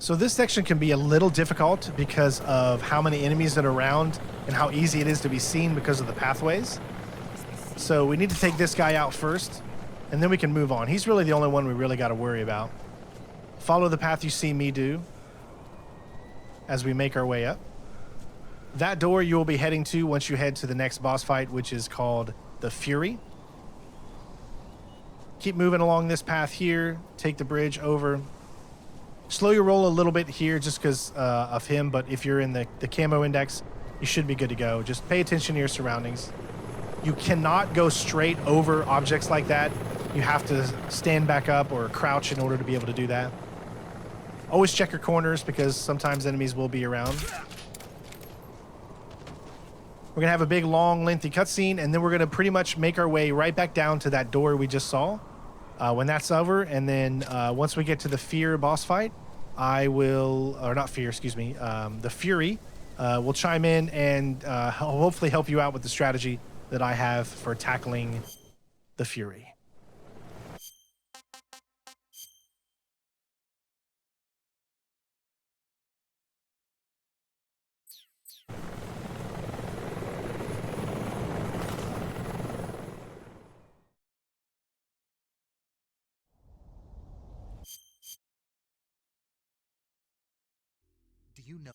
So this section can be a little difficult because of how many enemies that are around and how easy it is to be seen because of the pathways. So we need to take this guy out first, and then we can move on. He's really the only one we really got to worry about. Follow the path you see me do as we make our way up. That door you will be heading to once you head to the next boss fight, which is called the Fury. Keep moving along this path here. Take the bridge over. Slow your roll a little bit here just because of him, but if you're in the camo index, you should be good to go. Just pay attention to your surroundings. You cannot go straight over objects like that. You have to stand back up or crouch in order to be able to do that. Always check your corners because sometimes enemies will be around. We're going to have a big, long, lengthy cutscene, and then we're going to pretty much make our way right back down to that door we just saw. When that's over, and then once we get to the Fear boss fight, I will, or not Fear, excuse me, the Fury, will chime in and hopefully help you out with the strategy that I have for tackling the Fury. Do you know?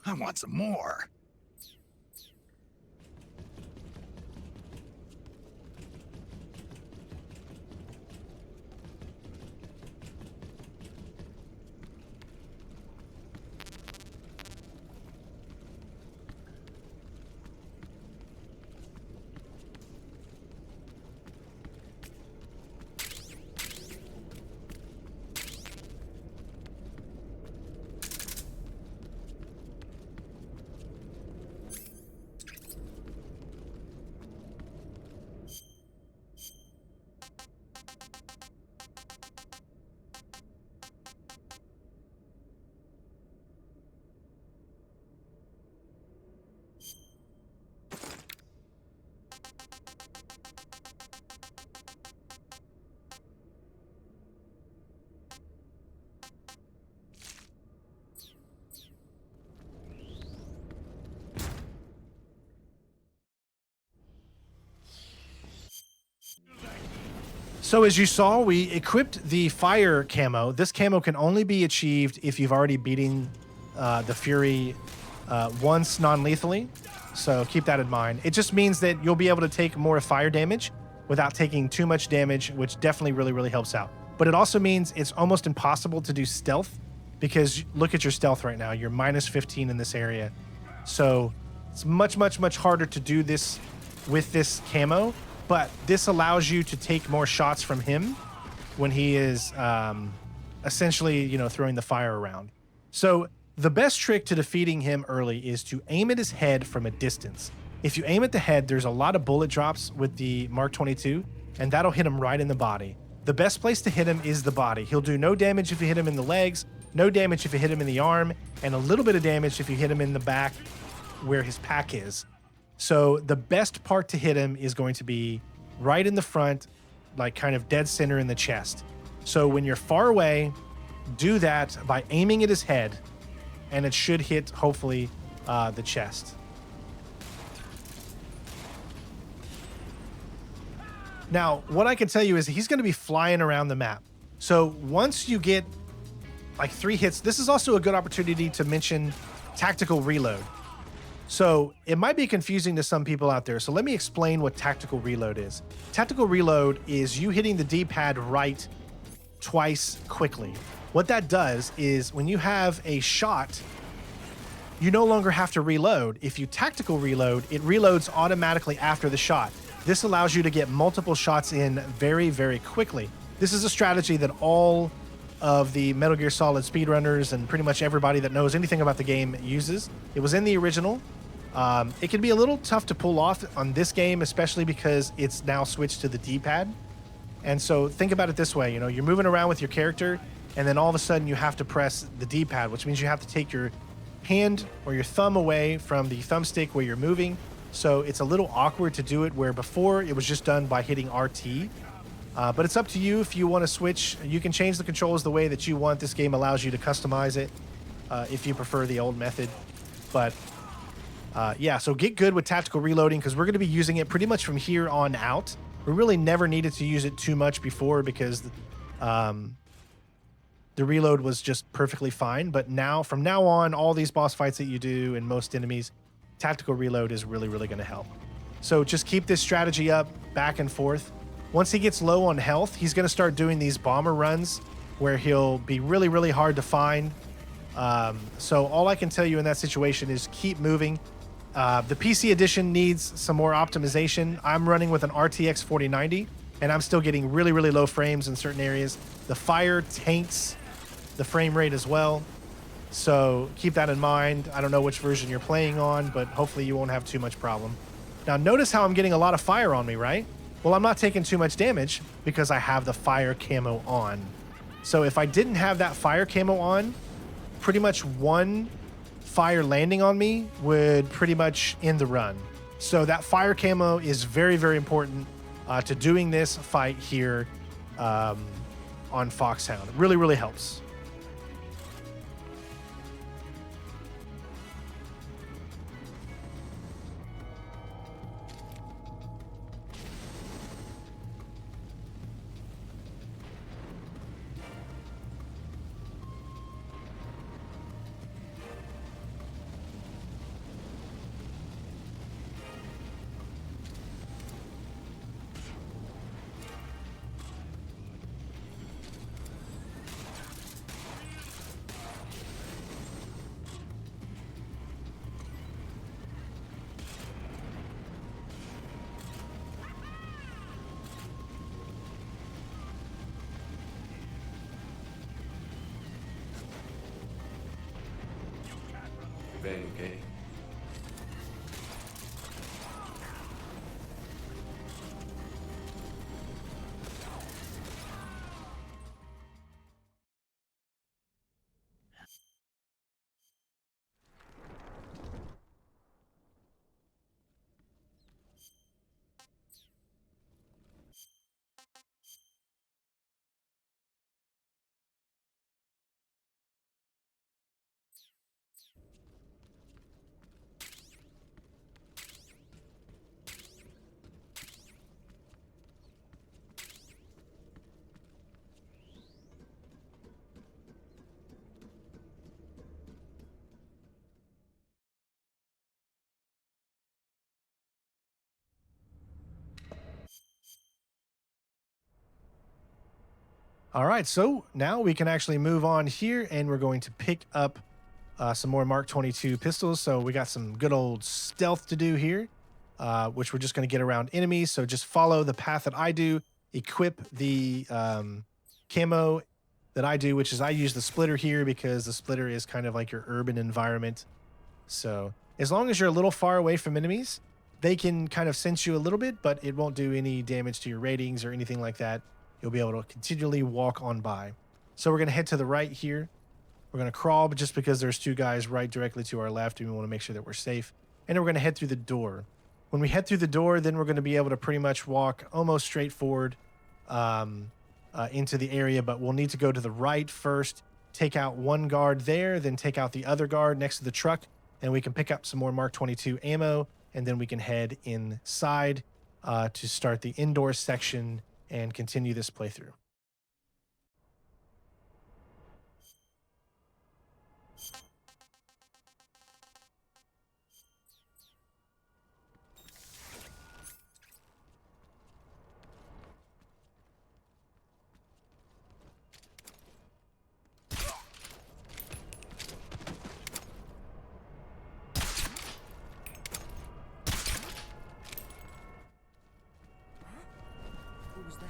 I want some more. So as you saw, we equipped the fire camo. This camo can only be achieved if you've already beaten the Fury once non-lethally. So keep that in mind. It just means that you'll be able to take more fire damage without taking too much damage, which definitely really, really helps out. But it also means it's almost impossible to do stealth because look at your stealth right now. You're minus 15 in this area. So it's much, much, much harder to do this with this camo but this allows you to take more shots from him when he is essentially, you know, throwing the fire around. So the best trick to defeating him early is to aim at his head from a distance. If you aim at the head, there's a lot of bullet drops with the Mark 22, and that'll hit him right in the body. The best place to hit him is the body. He'll do no damage if you hit him in the legs, no damage if you hit him in the arm, and a little bit of damage if you hit him in the back where his pack is. So the best part to hit him is going to be right in the front, like kind of dead center in the chest. So when you're far away, do that by aiming at his head, and it should hit, hopefully, the chest. Now, what I can tell you is he's going to be flying around the map. So once you get like 3 hits, this is also a good opportunity to mention tactical reload. So it might be confusing to some people out there. So let me explain what tactical reload is. Tactical reload is you hitting the D-pad right twice quickly. What that does is when you have a shot, you no longer have to reload. If you tactical reload, it reloads automatically after the shot. This allows you to get multiple shots in very, very quickly. This is a strategy that all of the Metal Gear Solid speedrunners and pretty much everybody that knows anything about the game uses. It was in the original. It can be a little tough to pull off on this game, especially because it's now switched to the D-pad. And so think about it this way, you know, you're moving around with your character, and then all of a sudden you have to press the D-pad, which means you have to take your hand or your thumb away from the thumbstick where you're moving. So it's a little awkward to do it, where before it was just done by hitting RT. But it's up to you if you want to switch. You can change the controls the way that you want. This game allows you to customize it if you prefer the old method. But yeah, so get good with tactical reloading, because we're going to be using it pretty much from here on out. We really never needed to use it too much before, because the reload was just perfectly fine. But now, from now on, all these boss fights that you do and most enemies, tactical reload is really, really going to help. So just keep this strategy up, back and forth. Once he gets low on health, he's going to start doing these bomber runs where he'll be really, really hard to find. So all I can tell you in that situation is keep moving. The PC edition needs some more optimization. I'm running with an RTX 4090, and I'm still getting really, really low frames in certain areas. The fire taints the frame rate as well. So keep that in mind. I don't know which version you're playing on, but hopefully you won't have too much problem. Now notice how I'm getting a lot of fire on me, right? Well, I'm not taking too much damage because I have the fire camo on. So if I didn't have that fire camo on, pretty much one fire landing on me would pretty much end the run. So that fire camo is very, very important to doing this fight here on Foxhound. It really, really helps. Very okay. All right, so now we can actually move on here, and we're going to pick up some more Mark 22 pistols. So we got some good old stealth to do here. which we're just going to get around enemies. So just follow the path that I do. Equip the camo that I do, which is I use the splitter here because the splitter is kind of like your urban environment. So as long as you're a little far away from enemies, they can kind of sense you a little bit, but it won't do any damage to your ratings or anything like that. You'll be able to continually walk on by. So we're going to head to the right here. We're going to crawl, but just because there's two guys right directly to our left, and we want to make sure that we're safe. And then we're going to head through the door. When we head through the door, then we're going to be able to pretty much walk almost straight forward into the area, but we'll need to go to the right first, take out one guard there, then take out the other guard next to the truck, and we can pick up some more Mark 22 ammo, and then we can head inside to start the indoor section and continue this playthrough. What was that?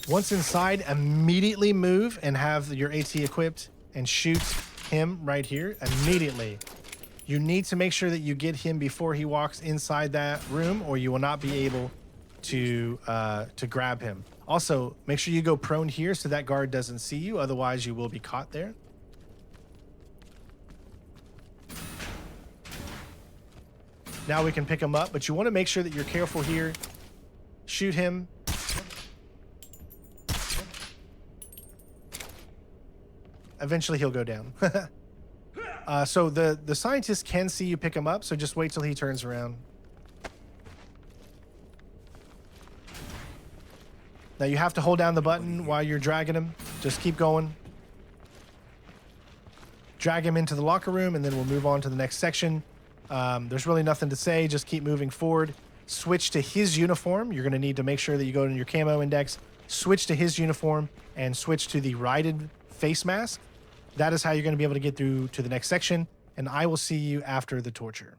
Once inside, immediately move and have your AT equipped and shoot him right here immediately. You need to make sure that you get him before he walks inside that room, or you will not be able to grab him. Also, make sure you go prone here so that guard doesn't see you. Otherwise, you will be caught there. Now we can pick him up, but you want to make sure that you're careful here. Shoot him. Eventually he'll go down. So the scientist can see you pick him up, so just wait till he turns around. Now you have to hold down the button while you're dragging him. Just keep going. Drag him into the locker room, and then we'll move on to the next section. There's really nothing to say. Just keep moving forward. Switch to his uniform. You're going to need to make sure that you go to your camo index, switch to his uniform, and switch to the righted face mask. That is how you're going to be able to get through to the next section, and I will see you after the torture.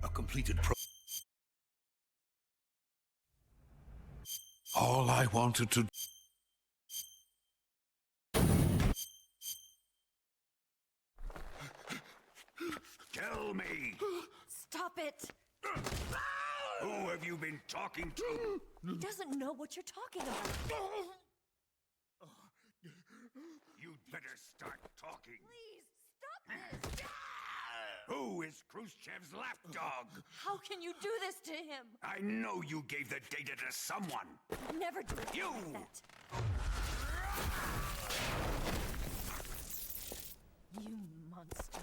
A completed All I wanted to... Tell me, Stop it! who have you been talking to? He doesn't know what you're talking about. You'd better start talking. Please, stop this! Who is Khrushchev's lapdog? How can you do this to him? I know you gave the data to someone. Never do it You! like that. You monster.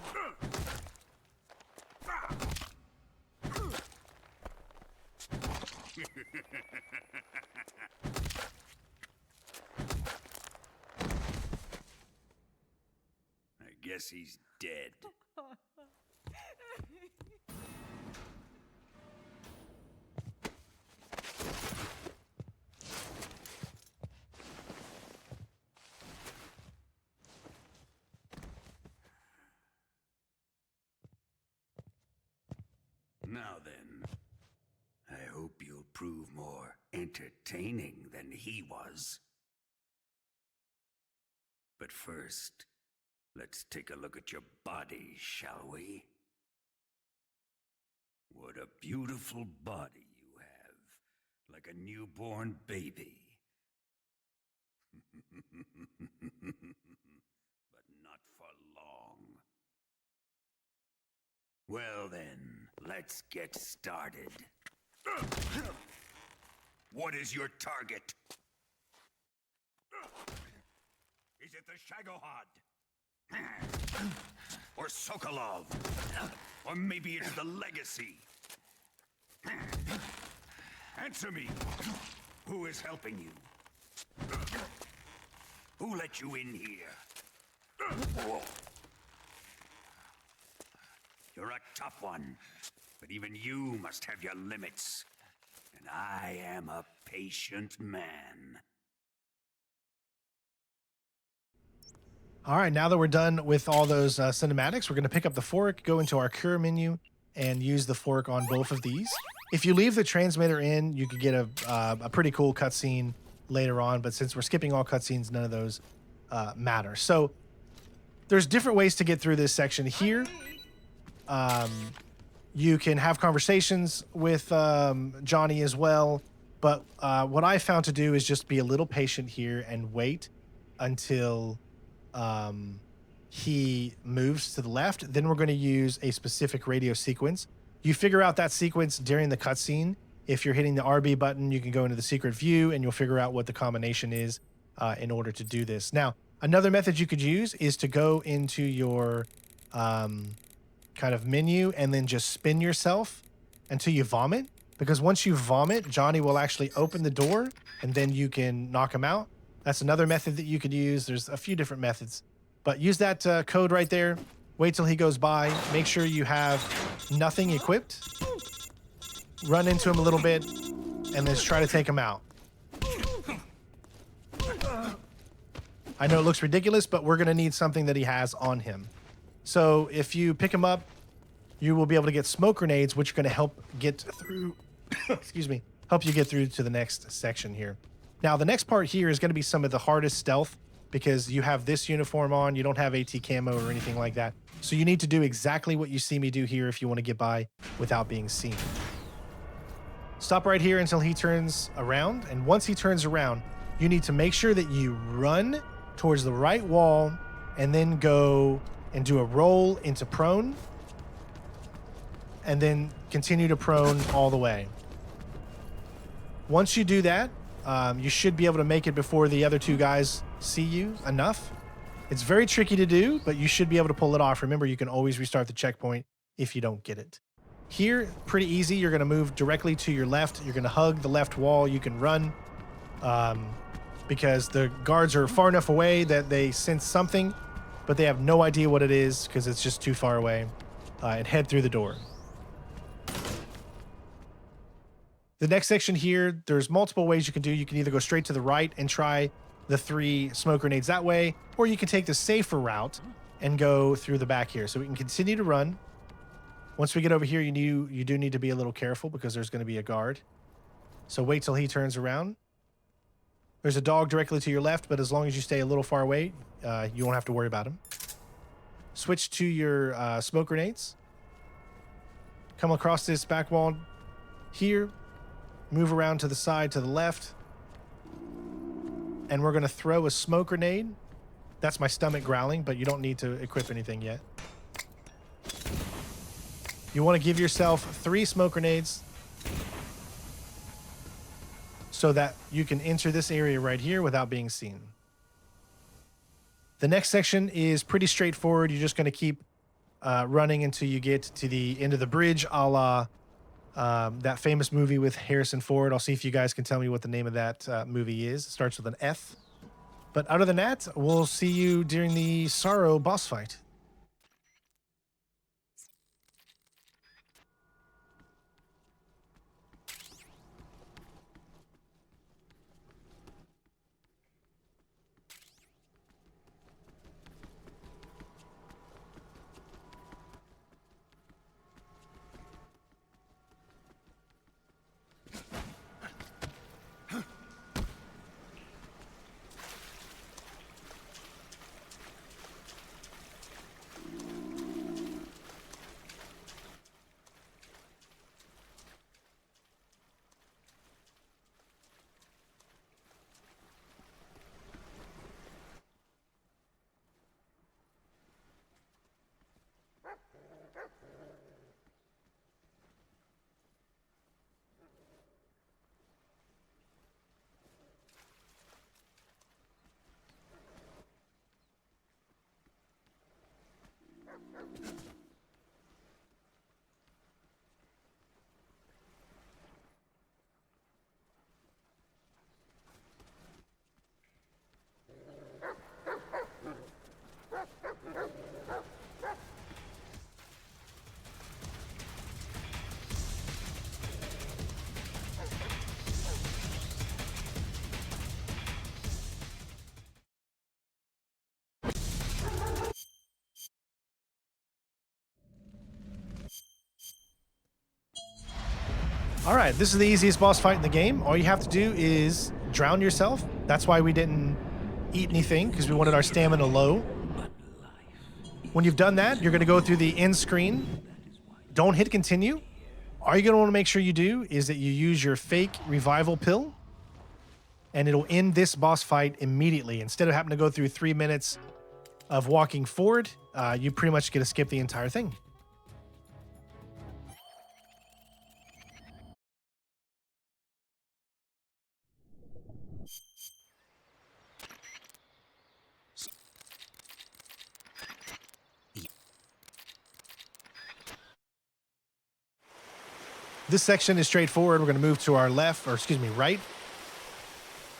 I guess he's dead. Now then, I hope you'll prove more entertaining than he was. But first, let's take a look at your body, shall we? What a beautiful body you have, like a newborn baby. But not for long. Well then, let's get started. What is your target? Is it the Shagohod? Or Sokolov? Or maybe it's the Legacy? Answer me! Who is helping you? Who let you in here? You're a tough one, but even you must have your limits. And I am a patient man. All right, now that we're done with all those cinematics, we're going to pick up the fork, go into our cure menu, and use the fork on both of these. If you leave the transmitter in, you could get a pretty cool cutscene later on, but since we're skipping all cutscenes, none of those matter. So there's different ways to get through this section here. You can have conversations with Johnny as well, but what I found to do is just be a little patient here and wait until he moves to the left. Then we're going to use a specific radio sequence. You figure out that sequence during the cutscene. If you're hitting the RB button, you can go into the secret view and you'll figure out what the combination is in order to do this. Now, another method you could use is to go into your kind of menu and then just spin yourself until you vomit. Because once you vomit, Johnny will actually open the door and then you can knock him out. That's another method that you could use. There's a few different methods, but use that code right there. Wait till he goes by. Make sure you have nothing equipped. Run into him a little bit and then try to take him out. I know it looks ridiculous, but we're going to need something that he has on him. So if you pick him up, you will be able to get smoke grenades, which are going to help get through, excuse me, help you get through to the next section here. Now, the next part here is going to be some of the hardest stealth because you have this uniform on. You don't have AT camo or anything like that. So you need to do exactly what you see me do here if you want to get by without being seen. Stop right here until he turns around. And once he turns around, you need to make sure that you run towards the right wall and then go and do a roll into prone and then continue to prone all the way. Once you do that, you should be able to make it before the other two guys see you enough. It's very tricky to do, but you should be able to pull it off. Remember, you can always restart the checkpoint if you don't get it. Here, pretty easy. You're going to move directly to your left. You're going to hug the left wall. You can run because the guards are far enough away that they sense something, but they have no idea what it is because it's just too far away, and head through the door. The next section here, there's multiple ways you can do. You can either go straight to the right and try the 3 smoke grenades that way, or you can take the safer route and go through the back here. So we can continue to run. Once we get over here, you do need to be a little careful because there's going to be a guard. So wait till he turns around. There's a dog directly to your left, but as long as you stay a little far away, you won't have to worry about him. Switch to your smoke grenades. Come across this back wall here. Move around to the side to the left. And we're going to throw a smoke grenade. That's my stomach growling, but you don't need to equip anything yet. You want to give yourself 3 smoke grenades so that you can enter this area right here without being seen. The next section is pretty straightforward. You're just going to keep running until you get to the end of the bridge, a la that famous movie with Harrison Ford. I'll see if you guys can tell me what the name of that movie is. It starts with an F. But other than that, we'll see you during the Sorrow boss fight. All right, this is the easiest boss fight in the game. All you have to do is drown yourself. That's why we didn't eat anything, because we wanted our stamina low. When you've done that, you're going to go through the end screen. Don't hit continue. All you're going to want to make sure you do is that you use your fake revival pill, and it'll end this boss fight immediately. Instead of having to go through 3 minutes of walking forward, you pretty much get to skip the entire thing. This section is straightforward. We're going to move to our left, or excuse me, right.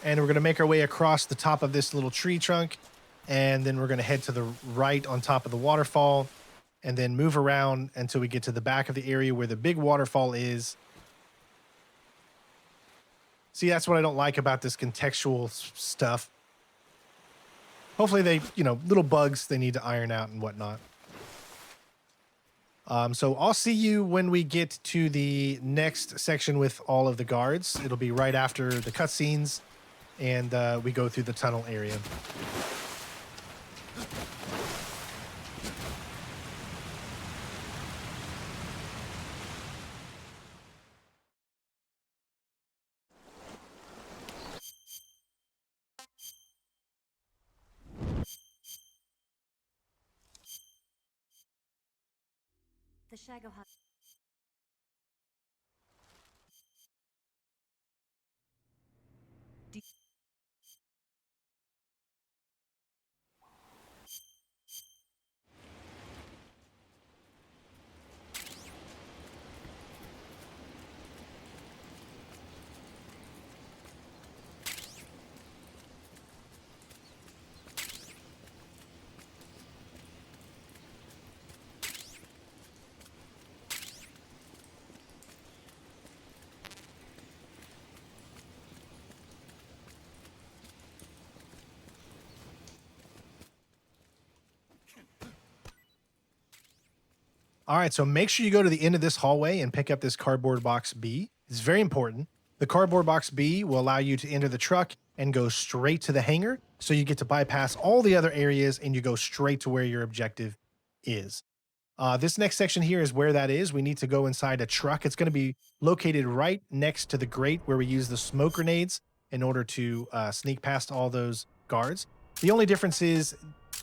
And we're going to make our way across the top of this little tree trunk. And then we're going to head to the right on top of the waterfall, and then move around until we get to the back of the area where the big waterfall is. See, that's what I don't like about this contextual stuff. Hopefully they, little bugs they need to iron out and whatnot. So I'll see you when we get to the next section with all of the guards. It'll be right after the cutscenes and we go through the tunnel area. The Shago Hut. All right, so make sure you go to the end of this hallway and pick up this cardboard box B. It's very important. The cardboard box B will allow you to enter the truck and go straight to the hangar, so you get to bypass all the other areas and you go straight to where your objective is. This next section here is where that is. We need to go inside a truck. It's going to be located right next to the grate where we use the smoke grenades in order to sneak past all those guards. The only difference is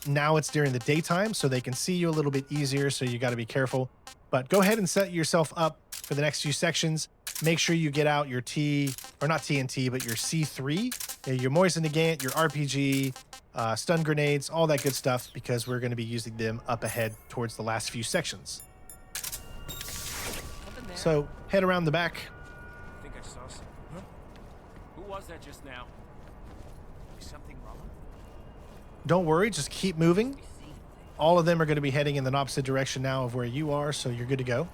now it's during the daytime, so they can see you a little bit easier, so you got to be careful. But go ahead and set yourself up for the next few sections. Make sure you get out your not TNT, but your C3, your Moisten Nagant, your RPG, stun grenades, all that good stuff, because we're going to be using them up ahead towards the last few sections. Something there. So head around the back. I think I saw something. Huh? Who was that just now? Is something wrong? Don't worry, just keep moving. We see. All of them are going to be heading in the opposite direction now of where you are, so you're good to go.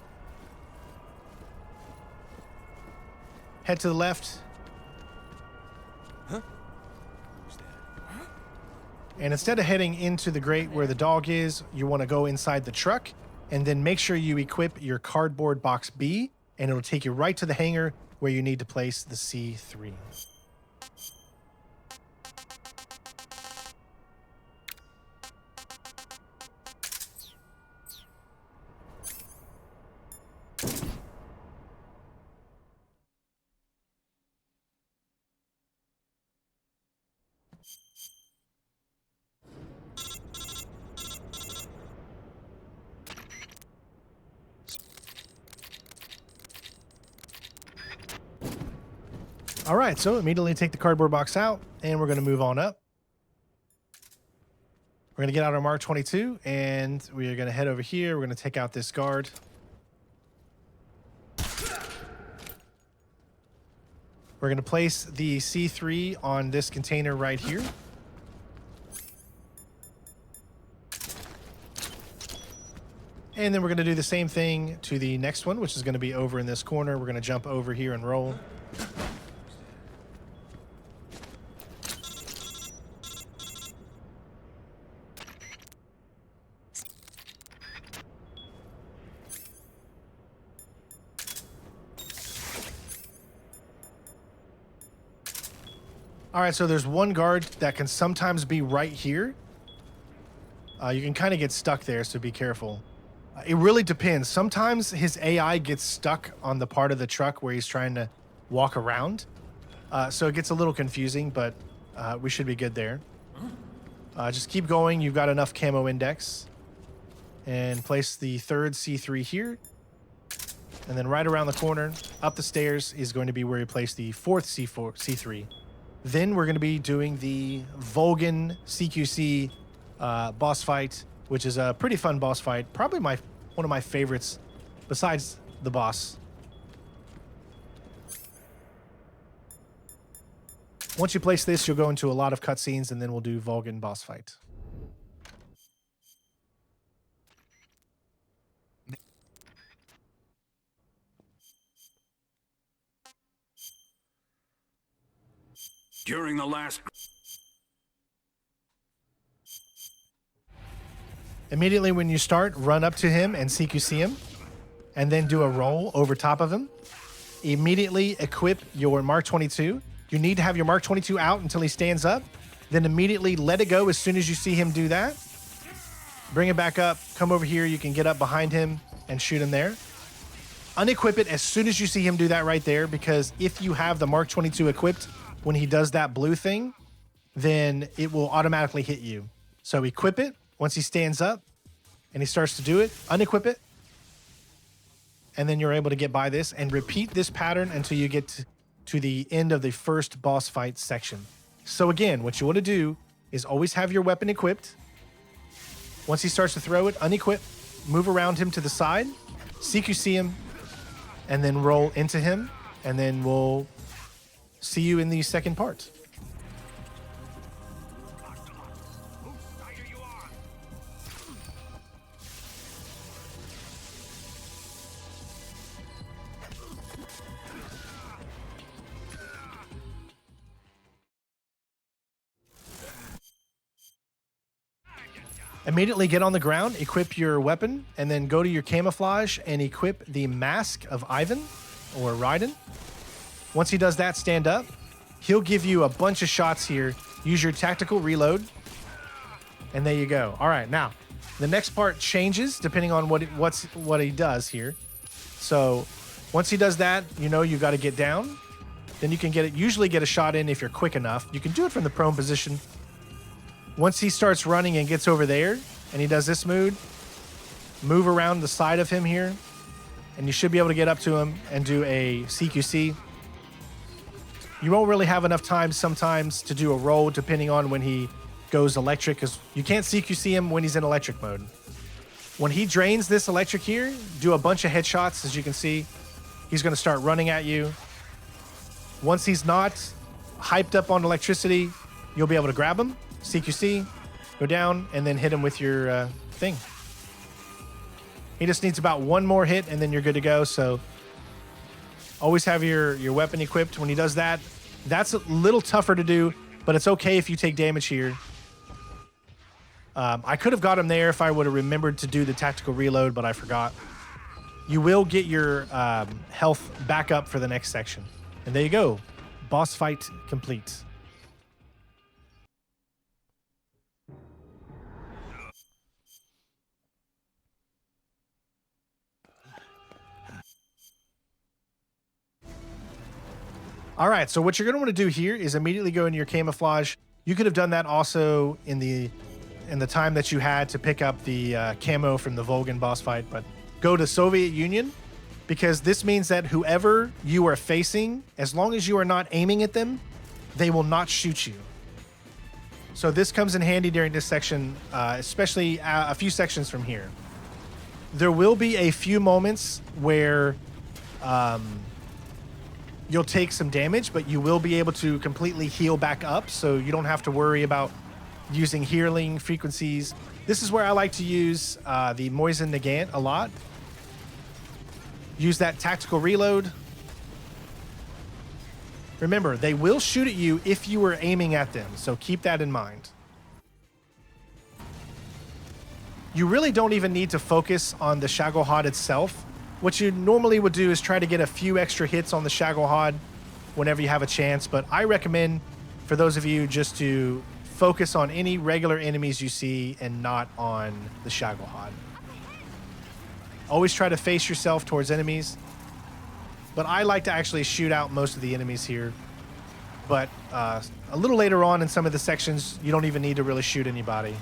Head to the left. Huh? Who's that? And instead of heading into the grate where the dog is, you want to go inside the truck, and then make sure you equip your cardboard box B, and it'll take you right to the hangar where you need to place the C3. All right, so immediately take the cardboard box out, and we're going to move on up. We're going to get out our Mark 22, and we are going to head over here. We're going to take out this guard. We're going to place the C3 on this container right here. And then we're going to do the same thing to the next one, which is going to be over in this corner. We're going to jump over here and roll. All right, so there's one guard that can sometimes be right here. You can kind of get stuck there, so be careful. It really depends. Sometimes his AI gets stuck on the part of the truck where he's trying to walk around. So it gets a little confusing, but we should be good there. Just keep going. You've got enough camo index. And place the third C3 here. And then right around the corner, up the stairs, is going to be where you place the fourth C3. Then we're going to be doing the Volgan CQC boss fight, which is a pretty fun boss fight. Probably one of my favorites besides the boss. Once you place this, you'll go into a lot of cutscenes, and then we'll do Volgan boss fight. During the last... Immediately when you start, run up to him and CQC him, and then do a roll over top of him. Immediately equip your Mark 22. You need to have your Mark 22 out until he stands up. Then immediately let it go as soon as you see him do that. Bring it back up. Come over here. You can get up behind him and shoot him there. Unequip it as soon as you see him do that right there, because if you have the Mark 22 equipped when he does that blue thing, then it will automatically hit you. So equip it once he stands up and he starts to do it. Unequip it. And then you're able to get by this and repeat this pattern until you get to the end of the first boss fight section. So again, what you want to do is always have your weapon equipped. Once he starts to throw it, unequip, move around him to the side, CQC him, and then roll into him, and then we'll see you in the second part. Immediately get on the ground, equip your weapon, and then go to your camouflage and equip the Mask of Ivan or Raiden. Once he does that, stand up. He'll give you a bunch of shots here. Use your tactical reload. And there you go. All right, now the next part changes depending on what he does here. So once he does that, you know you got to get down. Then you can usually get a shot in if you're quick enough. You can do it from the prone position. Once he starts running and gets over there, and he does this move around the side of him here, and you should be able to get up to him and do a CQC. You won't really have enough time sometimes to do a roll depending on when he goes electric, because you can't CQC him when he's in electric mode. When he drains this electric here, do a bunch of headshots. As you can see, he's going to start running at you. Once he's not hyped up on electricity, you'll be able to grab him, CQC, go down, and then hit him with your thing. He just needs about one more hit, and then you're good to go. So always have your weapon equipped. When he does that, that's a little tougher to do, but it's okay if you take damage here. I could have got him there if I would have remembered to do the tactical reload, but I forgot. You will get your health back up for the next section. And there you go. Boss fight complete. All right, so what you're going to want to do here is immediately go into your camouflage. You could have done that also in the time that you had to pick up the camo from the Volgan boss fight, but go to Soviet Union, because this means that whoever you are facing, as long as you are not aiming at them, they will not shoot you. So this comes in handy during this section, especially a few sections from here. There will be a few moments where you'll take some damage, but you will be able to completely heal back up, so you don't have to worry about using healing frequencies. This is where I like to use the Moisen Nagant a lot. Use that tactical reload. Remember, they will shoot at you if you are aiming at them, so keep that in mind. You really don't even need to focus on the Shagohod itself. What you normally would do is try to get a few extra hits on the Shagohod whenever you have a chance, but I recommend for those of you just to focus on any regular enemies you see and not on the Shagohod. Always try to face yourself towards enemies. But I like to actually shoot out most of the enemies here. But a little later on in some of the sections, you don't even need to really shoot anybody.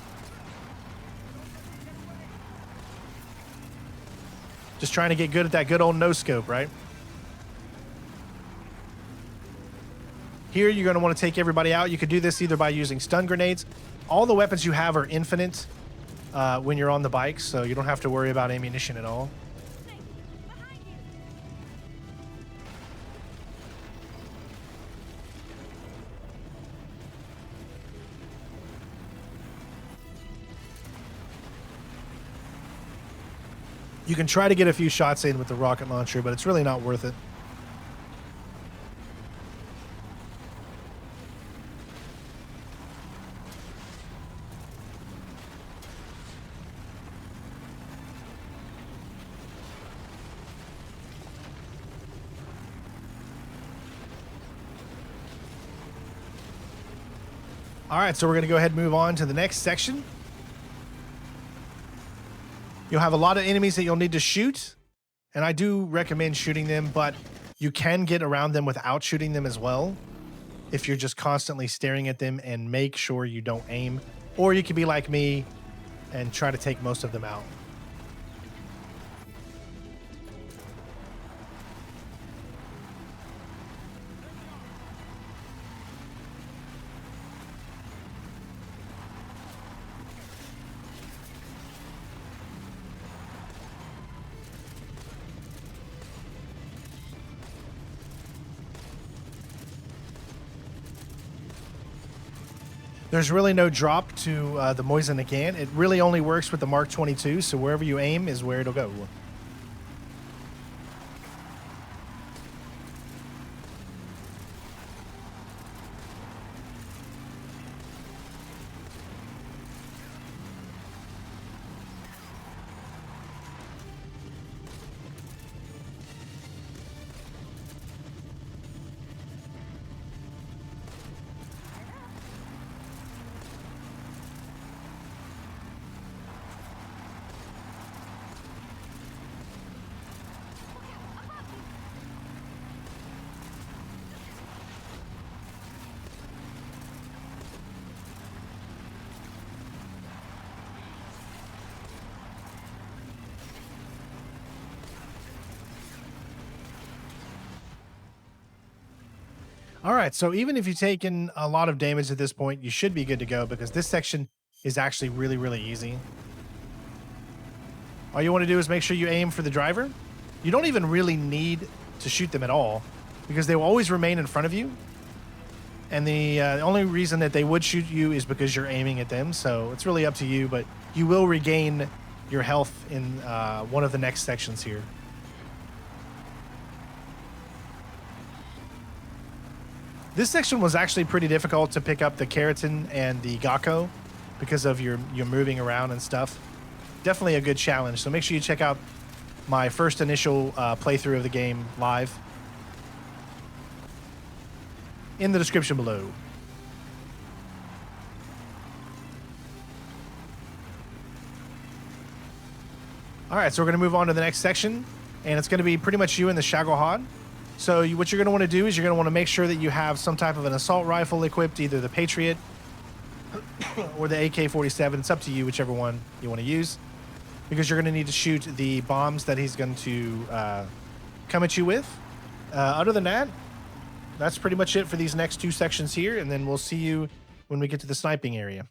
Just trying to get good at that good old no-scope, right? Here, you're going to want to take everybody out. You could do this either by using stun grenades. All the weapons you have are infinite when you're on the bike, so you don't have to worry about ammunition at all. You can try to get a few shots in with the rocket launcher, but it's really not worth it. All right, so we're going to go ahead and move on to the next section. You'll have a lot of enemies that you'll need to shoot, and I do recommend shooting them, but you can get around them without shooting them as well if you're just constantly staring at them, and make sure you don't aim. Or you can be like me and try to take most of them out. There's really no drop to the Mosin again. It really only works with the Mark 22, so wherever you aim is where it'll go. All right, so even if you've taken a lot of damage at this point, you should be good to go because this section is actually really, really easy. All you want to do is make sure you aim for the driver. You don't even really need to shoot them at all because they will always remain in front of you. And the only reason that they would shoot you is because you're aiming at them. So it's really up to you, but you will regain your health in one of the next sections here. This section was actually pretty difficult to pick up the keratin and the Gakko because of your moving around and stuff. Definitely a good challenge. So make sure you check out my first initial playthrough of the game live in the description below. All right, so we're going to move on to the next section, and it's going to be pretty much you and the Shagohod. So what you're going to want to do is you're going to want to make sure that you have some type of an assault rifle equipped, either the Patriot or the AK-47. It's up to you, whichever one you want to use, because you're going to need to shoot the bombs that he's going to come at you with. Other than that, that's pretty much it for these next two sections here, and then we'll see you when we get to the sniping area.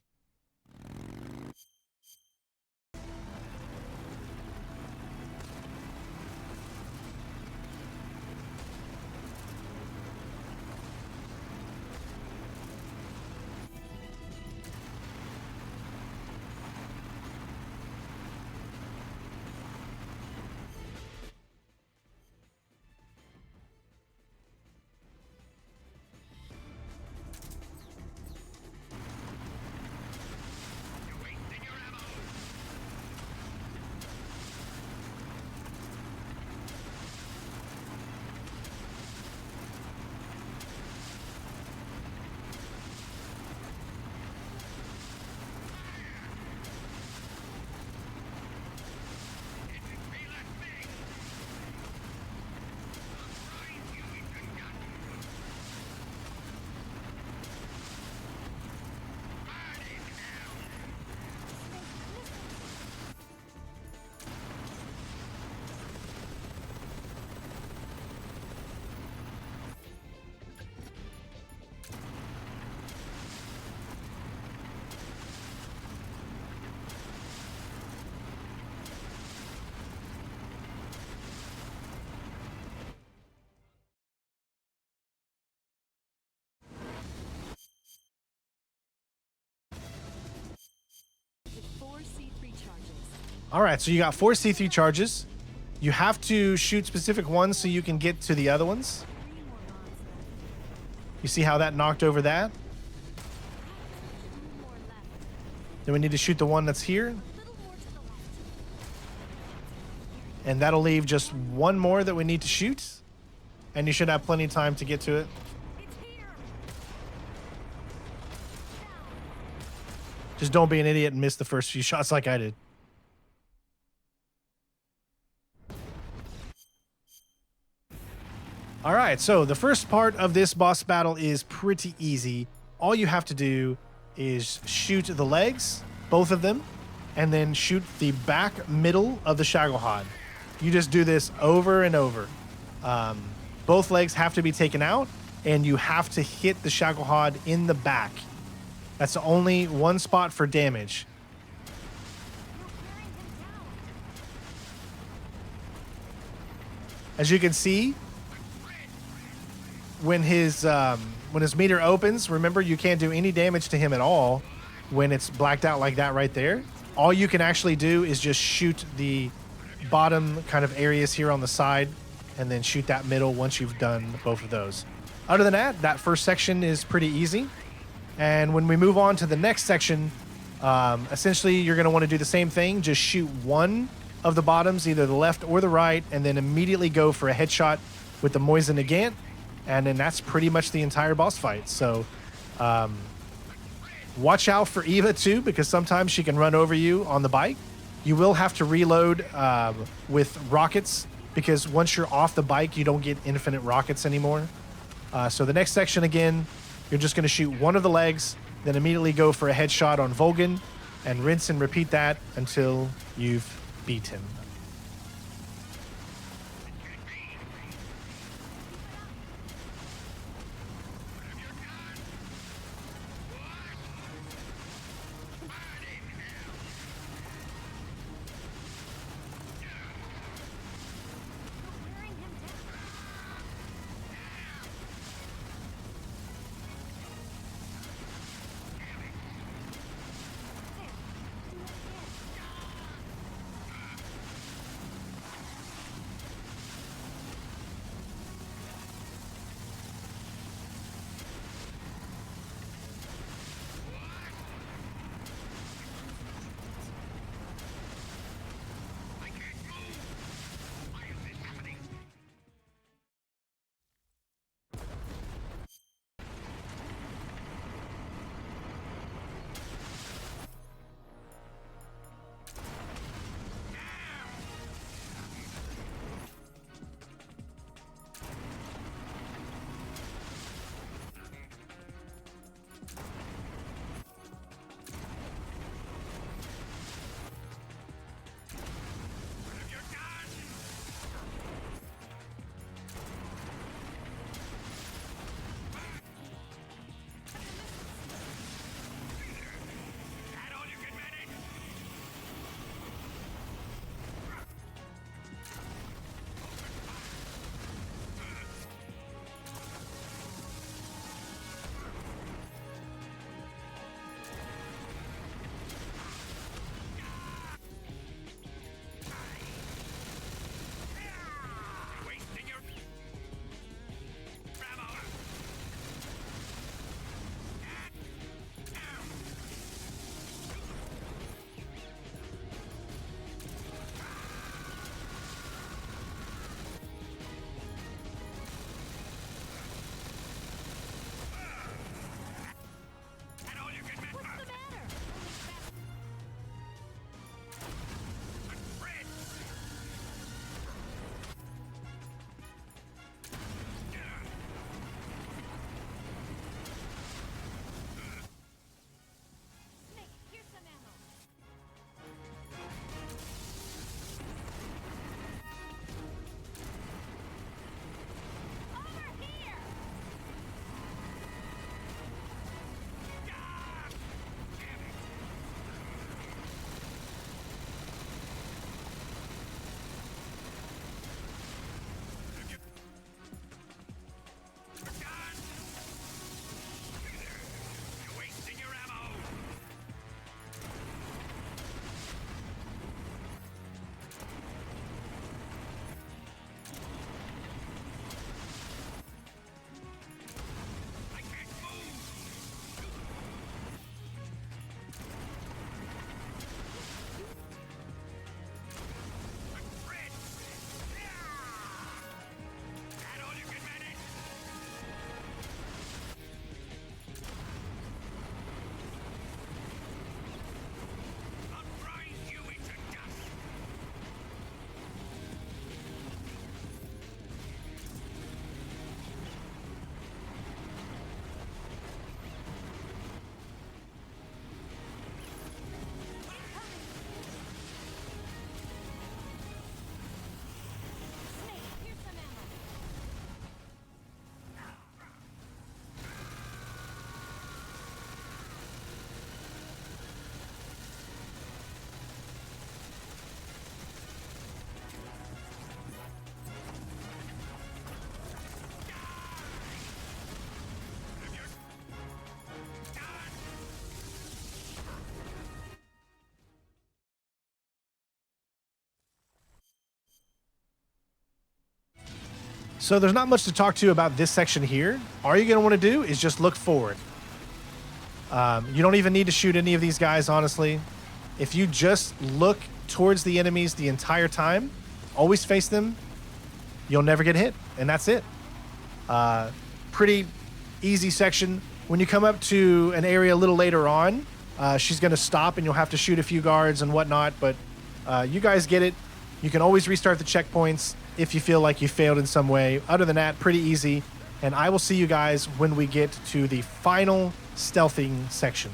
All right, so you got 4 C3 charges. You have to shoot specific ones so you can get to the other ones. You see how that knocked over that? Then we need to shoot the one that's here. And that'll leave just one more that we need to shoot. And you should have plenty of time to get to it. Just don't be an idiot and miss the first few shots like I did. All right, so the first part of this boss battle is pretty easy. All you have to do is shoot the legs, both of them, and then shoot the back middle of the Shagohod. You just do this over and over. Both legs have to be taken out, and you have to hit the Shagohod in the back. That's only one spot for damage. As you can see, when his meter opens, remember you can't do any damage to him at all when it's blacked out like that right there. All you can actually do is just shoot the bottom kind of areas here on the side and then shoot that middle once you've done both of those. Other than that, that first section is pretty easy. And when we move on to the next section, essentially you're going to want to do the same thing. Just shoot one of the bottoms, either the left or the right, and then immediately go for a headshot with the Moisen Nagant. And then that's pretty much the entire boss fight. So watch out for Eva too, because sometimes she can run over you on the bike. You will have to reload with rockets, because once you're off the bike, you don't get infinite rockets anymore. So the next section, again, you're just going to shoot one of the legs, then immediately go for a headshot on Volgin, and rinse and repeat that until you've beat him. So there's not much to talk to about this section here. All you're going to want to do is just look forward. You don't even need to shoot any of these guys, honestly. If you just look towards the enemies the entire time, always face them, you'll never get hit. And that's it. Pretty easy section. When you come up to an area a little later on, she's going to stop and you'll have to shoot a few guards and whatnot. But you guys get it. You can always restart the checkpoints if you feel like you failed in some way. Other than that, pretty easy. And I will see you guys when we get to the final stealthing section.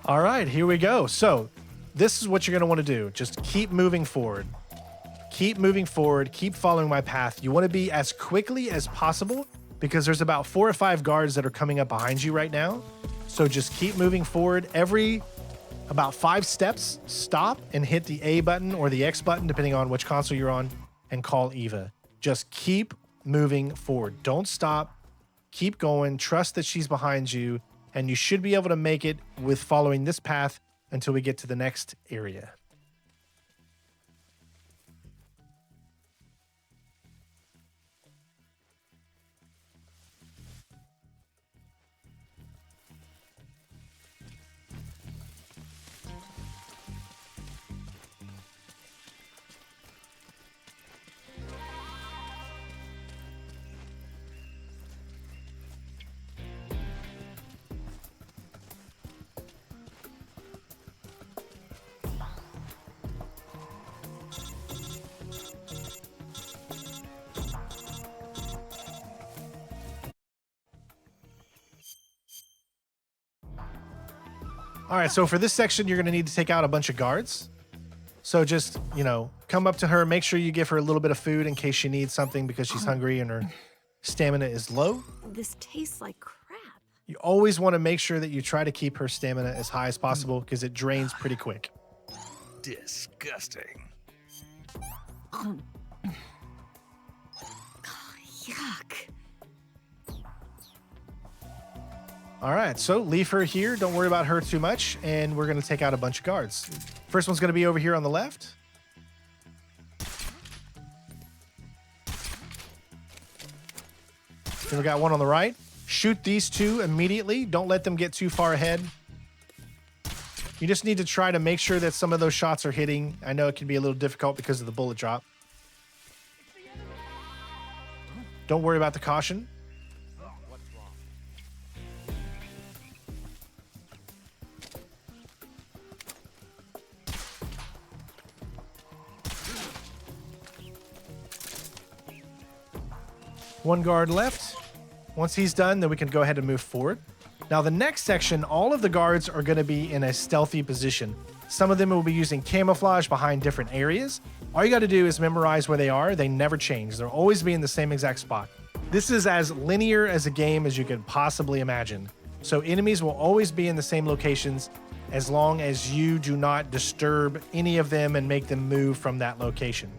All right, here we go. So this is what you're going to want to do. Just keep moving forward. Keep moving forward. Keep following my path. You want to be as quickly as possible because there's about 4 or 5 guards that are coming up behind you right now. So just keep moving forward. Every about 5 steps, stop and hit the A button or the X button, depending on which console you're on, and call Eva. Just keep moving forward. Don't stop. Keep going. Trust that she's behind you, and you should be able to make it with following this path until we get to the next area. All right, so for this section, you're going to need to take out a bunch of guards. So just, come up to her, make sure you give her a little bit of food in case she needs something because she's hungry and her stamina is low. This tastes like crap. You always want to make sure that you try to keep her stamina as high as possible because it drains pretty quick. Disgusting. Yuck. All right, so leave her here. Don't worry about her too much, and we're going to take out a bunch of guards. First one's going to be over here on the left. Then we got one on the right. Shoot these 2 immediately. Don't let them get too far ahead. You just need to try to make sure that some of those shots are hitting. I know it can be a little difficult because of the bullet drop. Don't worry about the caution. One guard left. Once he's done, then we can go ahead and move forward. Now, the next section, all of the guards are going to be in a stealthy position. Some of them will be using camouflage behind different areas. All you got to do is memorize where they are. They never change. They'll always be in the same exact spot. This is as linear as a game as you could possibly imagine. So enemies will always be in the same locations as long as you do not disturb any of them and make them move from that location.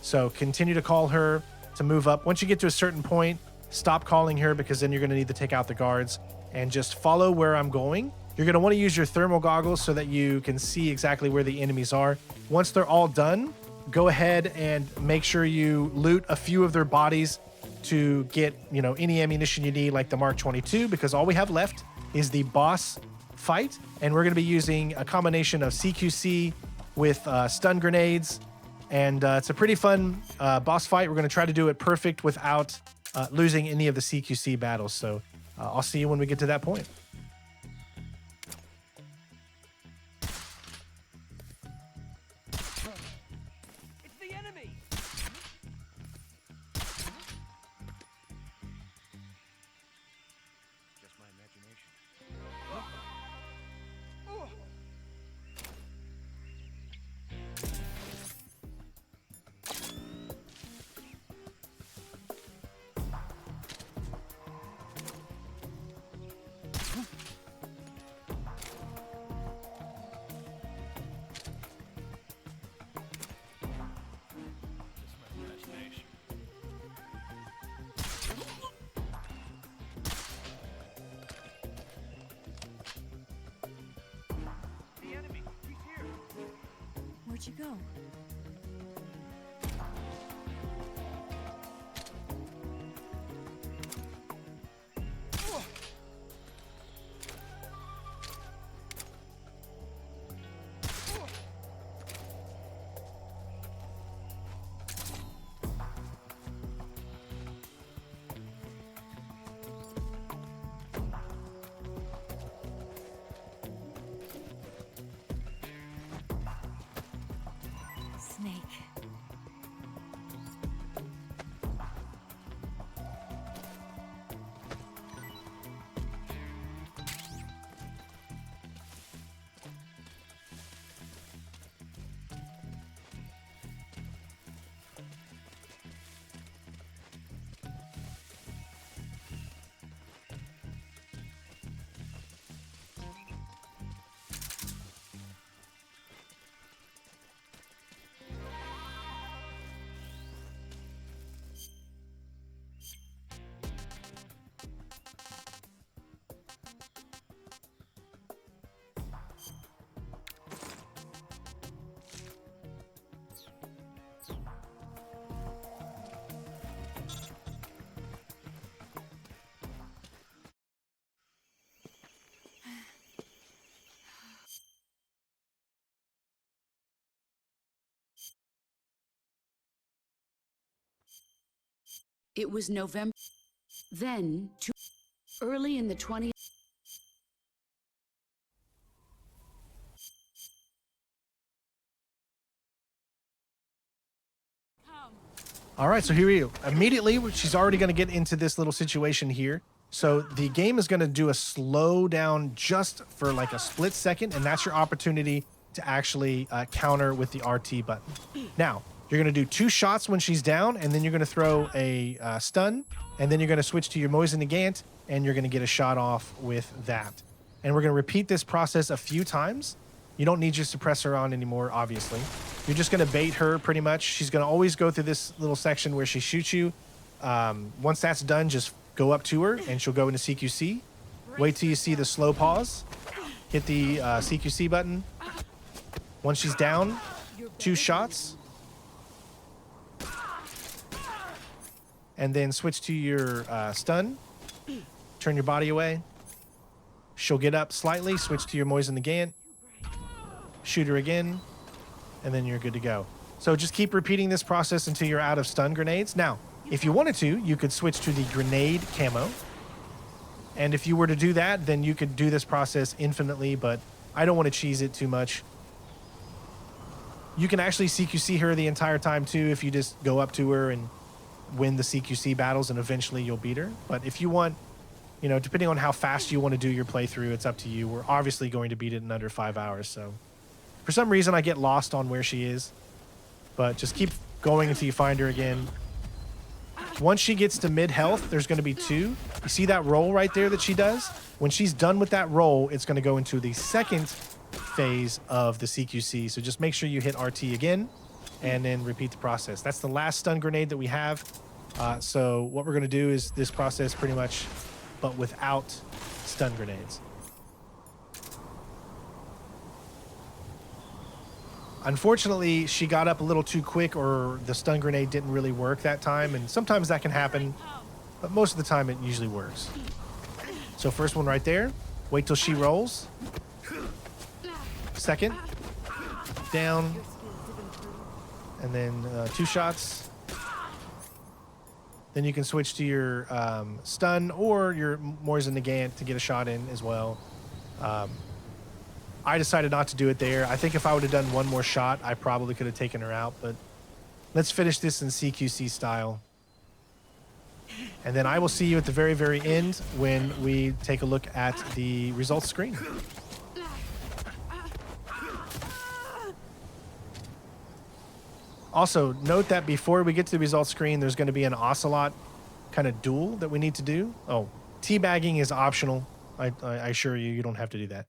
So continue to call her to move up. Once you get to a certain point, stop calling her because then you're going to need to take out the guards and just follow where I'm going. You're going to want to use your thermal goggles so that you can see exactly where the enemies are. Once they're all done, go ahead and make sure you loot a few of their bodies to get, any ammunition you need, like the Mark 22, because all we have left is the boss fight. And we're going to be using a combination of CQC with stun grenades. And it's a pretty fun boss fight. We're going to try to do it perfect without losing any of the CQC battles. So I'll see you when we get to that point. It's the enemy! Just my imagination. Just my imagination. The enemy! He's here! Where'd you go? It was November. Then, early in the 20th. All right, so here we go. Immediately, she's already going to get into this little situation here. So the game is going to do a slow down just for like a split second, and that's your opportunity to actually counter with the RT button. Now, you're going to do 2 shots when she's down, and then you're going to throw a stun, and then you're going to switch to your Moise Negant, and you're going to get a shot off with that. And we're going to repeat this process a few times. You don't need your suppressor on anymore, obviously. You're just going to bait her pretty much. She's going to always go through this little section where she shoots you. Once that's done, just go up to her, and she'll go into CQC. Wait till you see the slow pause. Hit the CQC button. Once she's down, 2 shots. And then switch to your stun. Turn your body away. She'll get up slightly. Switch to your Moise Negant. Shoot her again. And then you're good to go. So just keep repeating this process until you're out of stun grenades. Now, if you wanted to, you could switch to the grenade camo. And if you were to do that, then you could do this process infinitely, but I don't want to cheese it too much. You can actually CQC her the entire time too if you just go up to her and win the CQC battles, and eventually you'll beat her. But if you want, you know, depending on how fast you want to do your playthrough, it's up to you. We're obviously going to beat it in under 5 hours, so for some reason I get lost on where she is, but just keep going until you find her again. Once she gets to mid health, there's going to be 2. You see that roll right there that she does? When she's done with that roll, it's going to go into the second phase of the CQC. So just make sure you hit RT again and then repeat the process. That's the last stun grenade that we have. So what we're going to do is this process pretty much, but without stun grenades. Unfortunately, she got up a little too quick, or the stun grenade didn't really work that time, and sometimes that can happen, but most of the time it usually works. So first one right there. Wait till she rolls. Second. Down. And then 2 shots. Then you can switch to your stun or your Moise Negant to get a shot in as well. I decided not to do it there. I think if I would have done one more shot, I probably could have taken her out, but let's finish this in CQC style. And then I will see you at the very, very end when we take a look at the results screen. Also, note that before we get to the results screen, there's going to be an Ocelot kind of duel that we need to do. Oh, teabagging is optional. I assure you, you don't have to do that.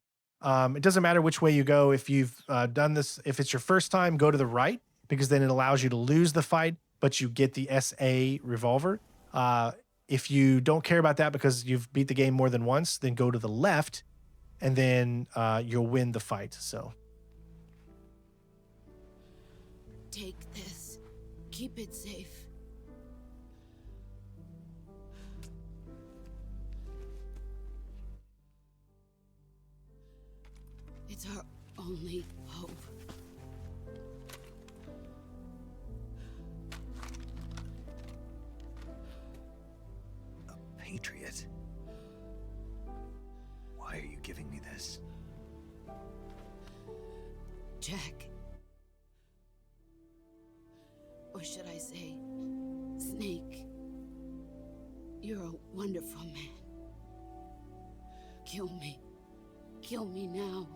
It doesn't matter which way you go. If you've done this, if it's your first time, go to the right, because then it allows you to lose the fight, but you get the SA revolver. If you don't care about that because you've beat the game more than once, then go to the left, and then you'll win the fight. So Take this. Keep it safe. It's our only hope. A patriot? Why are you giving me this? Jack. Or should I say, Snake. You're a wonderful man. Kill me. Kill me now.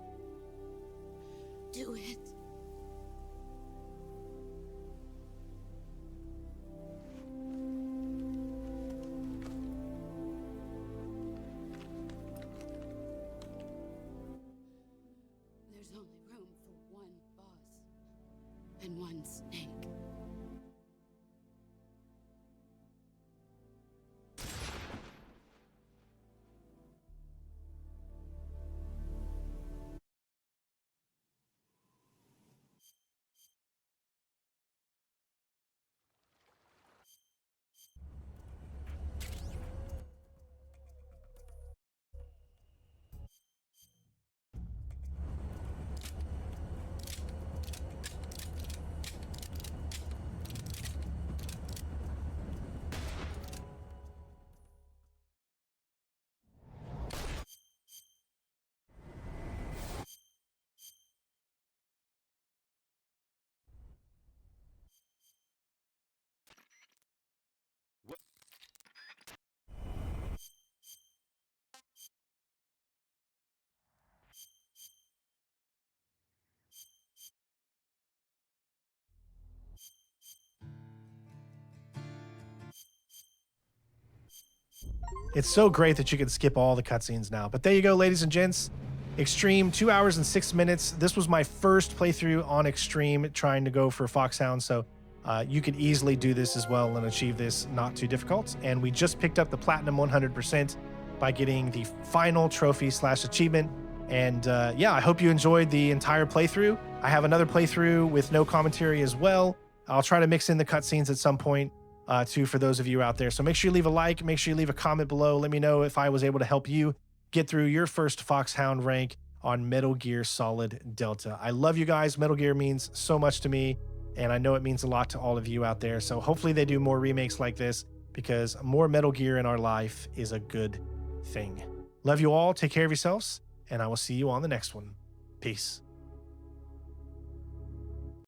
Do it. There's only room for one boss and one snake. It's so great that you can skip all the cutscenes now. But there you go, ladies and gents. Extreme, 2 hours and 6 minutes. This was my first playthrough on Extreme trying to go for Foxhound, so you could easily do this as well and achieve this not too difficult. And we just picked up the Platinum 100% by getting the final trophy / achievement. And yeah, I hope you enjoyed the entire playthrough. I have another playthrough with no commentary as well. I'll try to mix in the cutscenes at some point too for those of you out there. So make sure you leave a like, make sure you leave a comment below. Let me know if I was able to help you get through your first Foxhound rank on Metal Gear Solid Delta. I love you guys. Metal Gear means so much to me, and I know it means a lot to all of you out there. So hopefully they do more remakes like this, because more Metal Gear in our life is a good thing. Love you all. Take care of yourselves, and I will see you on the next one. Peace.